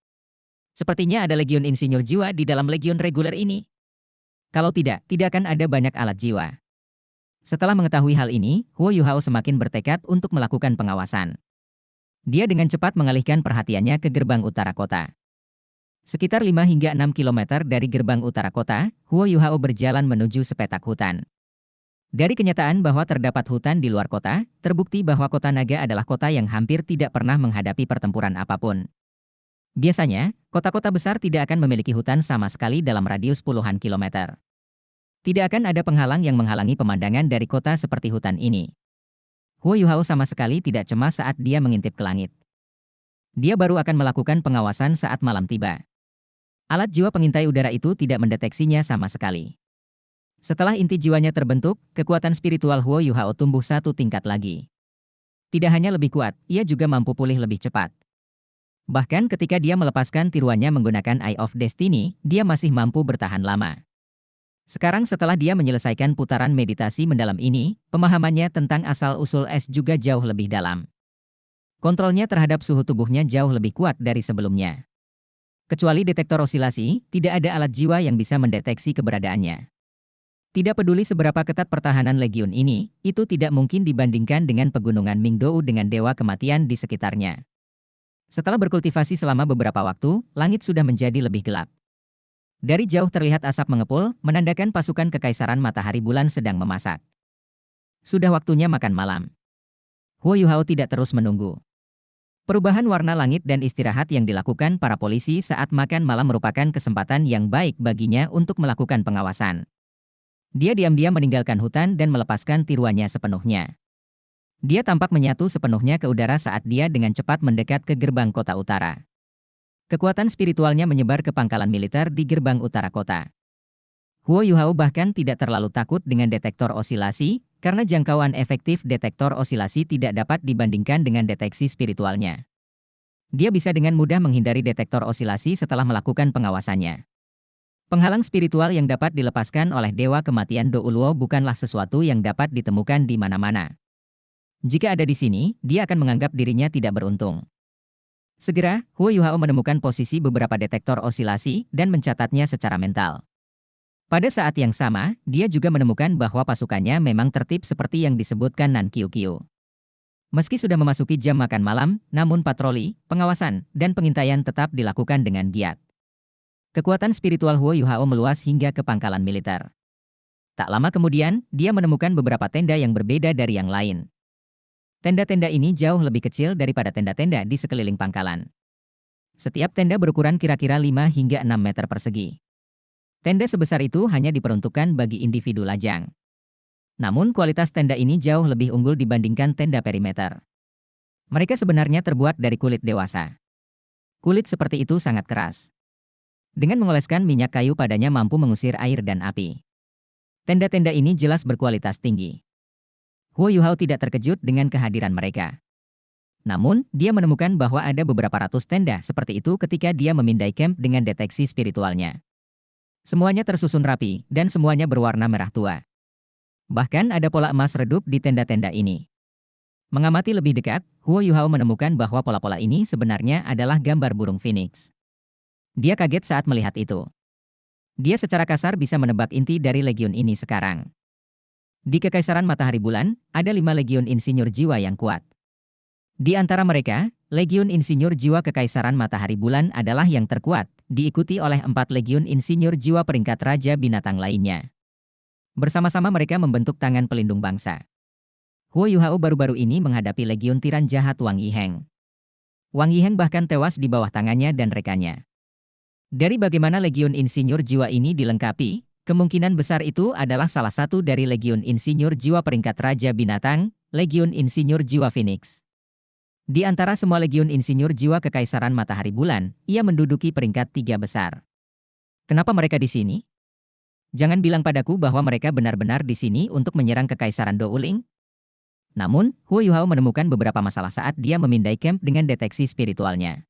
Sepertinya ada legiun insinyur jiwa di dalam legiun reguler ini. Kalau tidak akan ada banyak alat jiwa. Setelah mengetahui hal ini, Huo Yuhao semakin bertekad untuk melakukan pengawasan. Dia dengan cepat mengalihkan perhatiannya ke gerbang utara kota. Sekitar 5 hingga 6 km dari gerbang utara kota, Huo Yuhao berjalan menuju sepetak hutan. Dari kenyataan bahwa terdapat hutan di luar kota, terbukti bahwa kota naga adalah kota yang hampir tidak pernah menghadapi pertempuran apapun. Biasanya, kota-kota besar tidak akan memiliki hutan sama sekali dalam radius puluhan kilometer. Tidak akan ada penghalang yang menghalangi pemandangan dari kota seperti hutan ini. Huo Yuhao sama sekali tidak cemas saat dia mengintip ke langit. Dia baru akan melakukan pengawasan saat malam tiba. Alat jiwa pengintai udara itu tidak mendeteksinya sama sekali. Setelah inti jiwanya terbentuk, kekuatan spiritual Huo Yuhao tumbuh satu tingkat lagi. Tidak hanya lebih kuat, ia juga mampu pulih lebih cepat. Bahkan ketika dia melepaskan tiruannya menggunakan Eye of Destiny, dia masih mampu bertahan lama. Sekarang setelah dia menyelesaikan putaran meditasi mendalam ini, pemahamannya tentang asal-usul es juga jauh lebih dalam. Kontrolnya terhadap suhu tubuhnya jauh lebih kuat dari sebelumnya. Kecuali detektor osilasi, tidak ada alat jiwa yang bisa mendeteksi keberadaannya. Tidak peduli seberapa ketat pertahanan legiun ini, itu tidak mungkin dibandingkan dengan pegunungan Mingdou dengan dewa kematian di sekitarnya. Setelah berkultivasi selama beberapa waktu, langit sudah menjadi lebih gelap. Dari jauh terlihat asap mengepul, menandakan pasukan Kekaisaran Matahari Bulan sedang memasak. Sudah waktunya makan malam. Huo Yuhao tidak terus menunggu. Perubahan warna langit dan istirahat yang dilakukan para polisi saat makan malam merupakan kesempatan yang baik baginya untuk melakukan pengawasan. Dia diam-diam meninggalkan hutan dan melepaskan tiruannya sepenuhnya. Dia tampak menyatu sepenuhnya ke udara saat dia dengan cepat mendekat ke gerbang kota utara. Kekuatan spiritualnya menyebar ke pangkalan militer di gerbang utara kota. Huo Yuhao bahkan tidak terlalu takut dengan detektor osilasi, karena jangkauan efektif detektor osilasi tidak dapat dibandingkan dengan deteksi spiritualnya. Dia bisa dengan mudah menghindari detektor osilasi setelah melakukan pengawasannya. Penghalang spiritual yang dapat dilepaskan oleh Dewa Kematian Douluo bukanlah sesuatu yang dapat ditemukan di mana-mana. Jika ada di sini, dia akan menganggap dirinya tidak beruntung. Segera, Huo Yuhao menemukan posisi beberapa detektor osilasi dan mencatatnya secara mental. Pada saat yang sama, dia juga menemukan bahwa pasukannya memang tertib seperti yang disebutkan Nan Qiuqiu. Meski sudah memasuki jam makan malam, namun patroli, pengawasan, dan pengintaian tetap dilakukan dengan giat. Kekuatan spiritual Huo Yuhao meluas hingga ke pangkalan militer. Tak lama kemudian, dia menemukan beberapa tenda yang berbeda dari yang lain. Tenda-tenda ini jauh lebih kecil daripada tenda-tenda di sekeliling pangkalan. Setiap tenda berukuran kira-kira 5 hingga 6 meter persegi. Tenda sebesar itu hanya diperuntukkan bagi individu lajang. Namun kualitas tenda ini jauh lebih unggul dibandingkan tenda perimeter. Mereka sebenarnya terbuat dari kulit dewasa. Kulit seperti itu sangat keras. Dengan mengoleskan minyak kayu padanya mampu mengusir air dan api. Tenda-tenda ini jelas berkualitas tinggi. Huo Yuhao tidak terkejut dengan kehadiran mereka. Namun, dia menemukan bahwa ada beberapa ratus tenda seperti itu ketika dia memindai camp dengan deteksi spiritualnya. Semuanya tersusun rapi, dan semuanya berwarna merah tua. Bahkan ada pola emas redup di tenda-tenda ini. Mengamati lebih dekat, Huo Yuhao menemukan bahwa pola-pola ini sebenarnya adalah gambar burung phoenix. Dia kaget saat melihat itu. Dia secara kasar bisa menebak inti dari legiun ini sekarang. Di Kekaisaran Matahari Bulan, ada 5 legiun insinyur jiwa yang kuat. Di antara mereka, Legiun Insinyur Jiwa Kekaisaran Matahari Bulan adalah yang terkuat, diikuti oleh 4 legiun insinyur jiwa peringkat Raja Binatang lainnya. Bersama-sama mereka membentuk tangan pelindung bangsa. Huo Yuhao baru-baru ini menghadapi legiun tiran jahat Wang Yiheng. Wang Yiheng bahkan tewas di bawah tangannya dan rekannya. Dari bagaimana legiun insinyur jiwa ini dilengkapi, kemungkinan besar itu adalah salah satu dari legiun insinyur jiwa peringkat Raja Binatang, legiun insinyur jiwa Phoenix. Di antara semua legiun insinyur jiwa Kekaisaran Matahari Bulan, ia menduduki peringkat 3 besar. Kenapa mereka di sini? Jangan bilang padaku bahwa mereka benar-benar di sini untuk menyerang Kekaisaran Douling. Namun, Huo Yuhao menemukan beberapa masalah saat dia memindai camp dengan deteksi spiritualnya.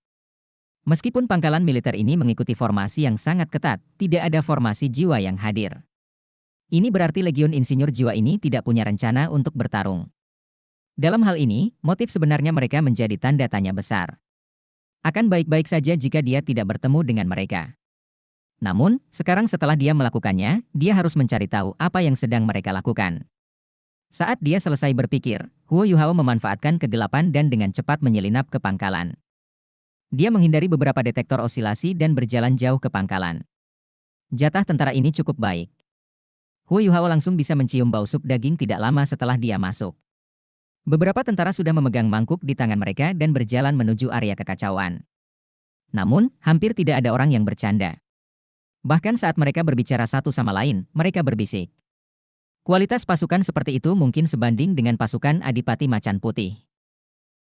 Meskipun pangkalan militer ini mengikuti formasi yang sangat ketat, tidak ada formasi jiwa yang hadir. Ini berarti legiun insinyur jiwa ini tidak punya rencana untuk bertarung. Dalam hal ini, motif sebenarnya mereka menjadi tanda tanya besar. Akan baik-baik saja jika dia tidak bertemu dengan mereka. Namun, sekarang setelah dia melakukannya, dia harus mencari tahu apa yang sedang mereka lakukan. Saat dia selesai berpikir, Huo Yuhao memanfaatkan kegelapan dan dengan cepat menyelinap ke pangkalan. Dia menghindari beberapa detektor osilasi dan berjalan jauh ke pangkalan. Jatah tentara ini cukup baik. Huo Yuhao langsung bisa mencium bau sup daging tidak lama setelah dia masuk. Beberapa tentara sudah memegang mangkuk di tangan mereka dan berjalan menuju area kekacauan. Namun, hampir tidak ada orang yang bercanda. Bahkan saat mereka berbicara satu sama lain, mereka berbisik. Kualitas pasukan seperti itu mungkin sebanding dengan pasukan Adipati Macan Putih.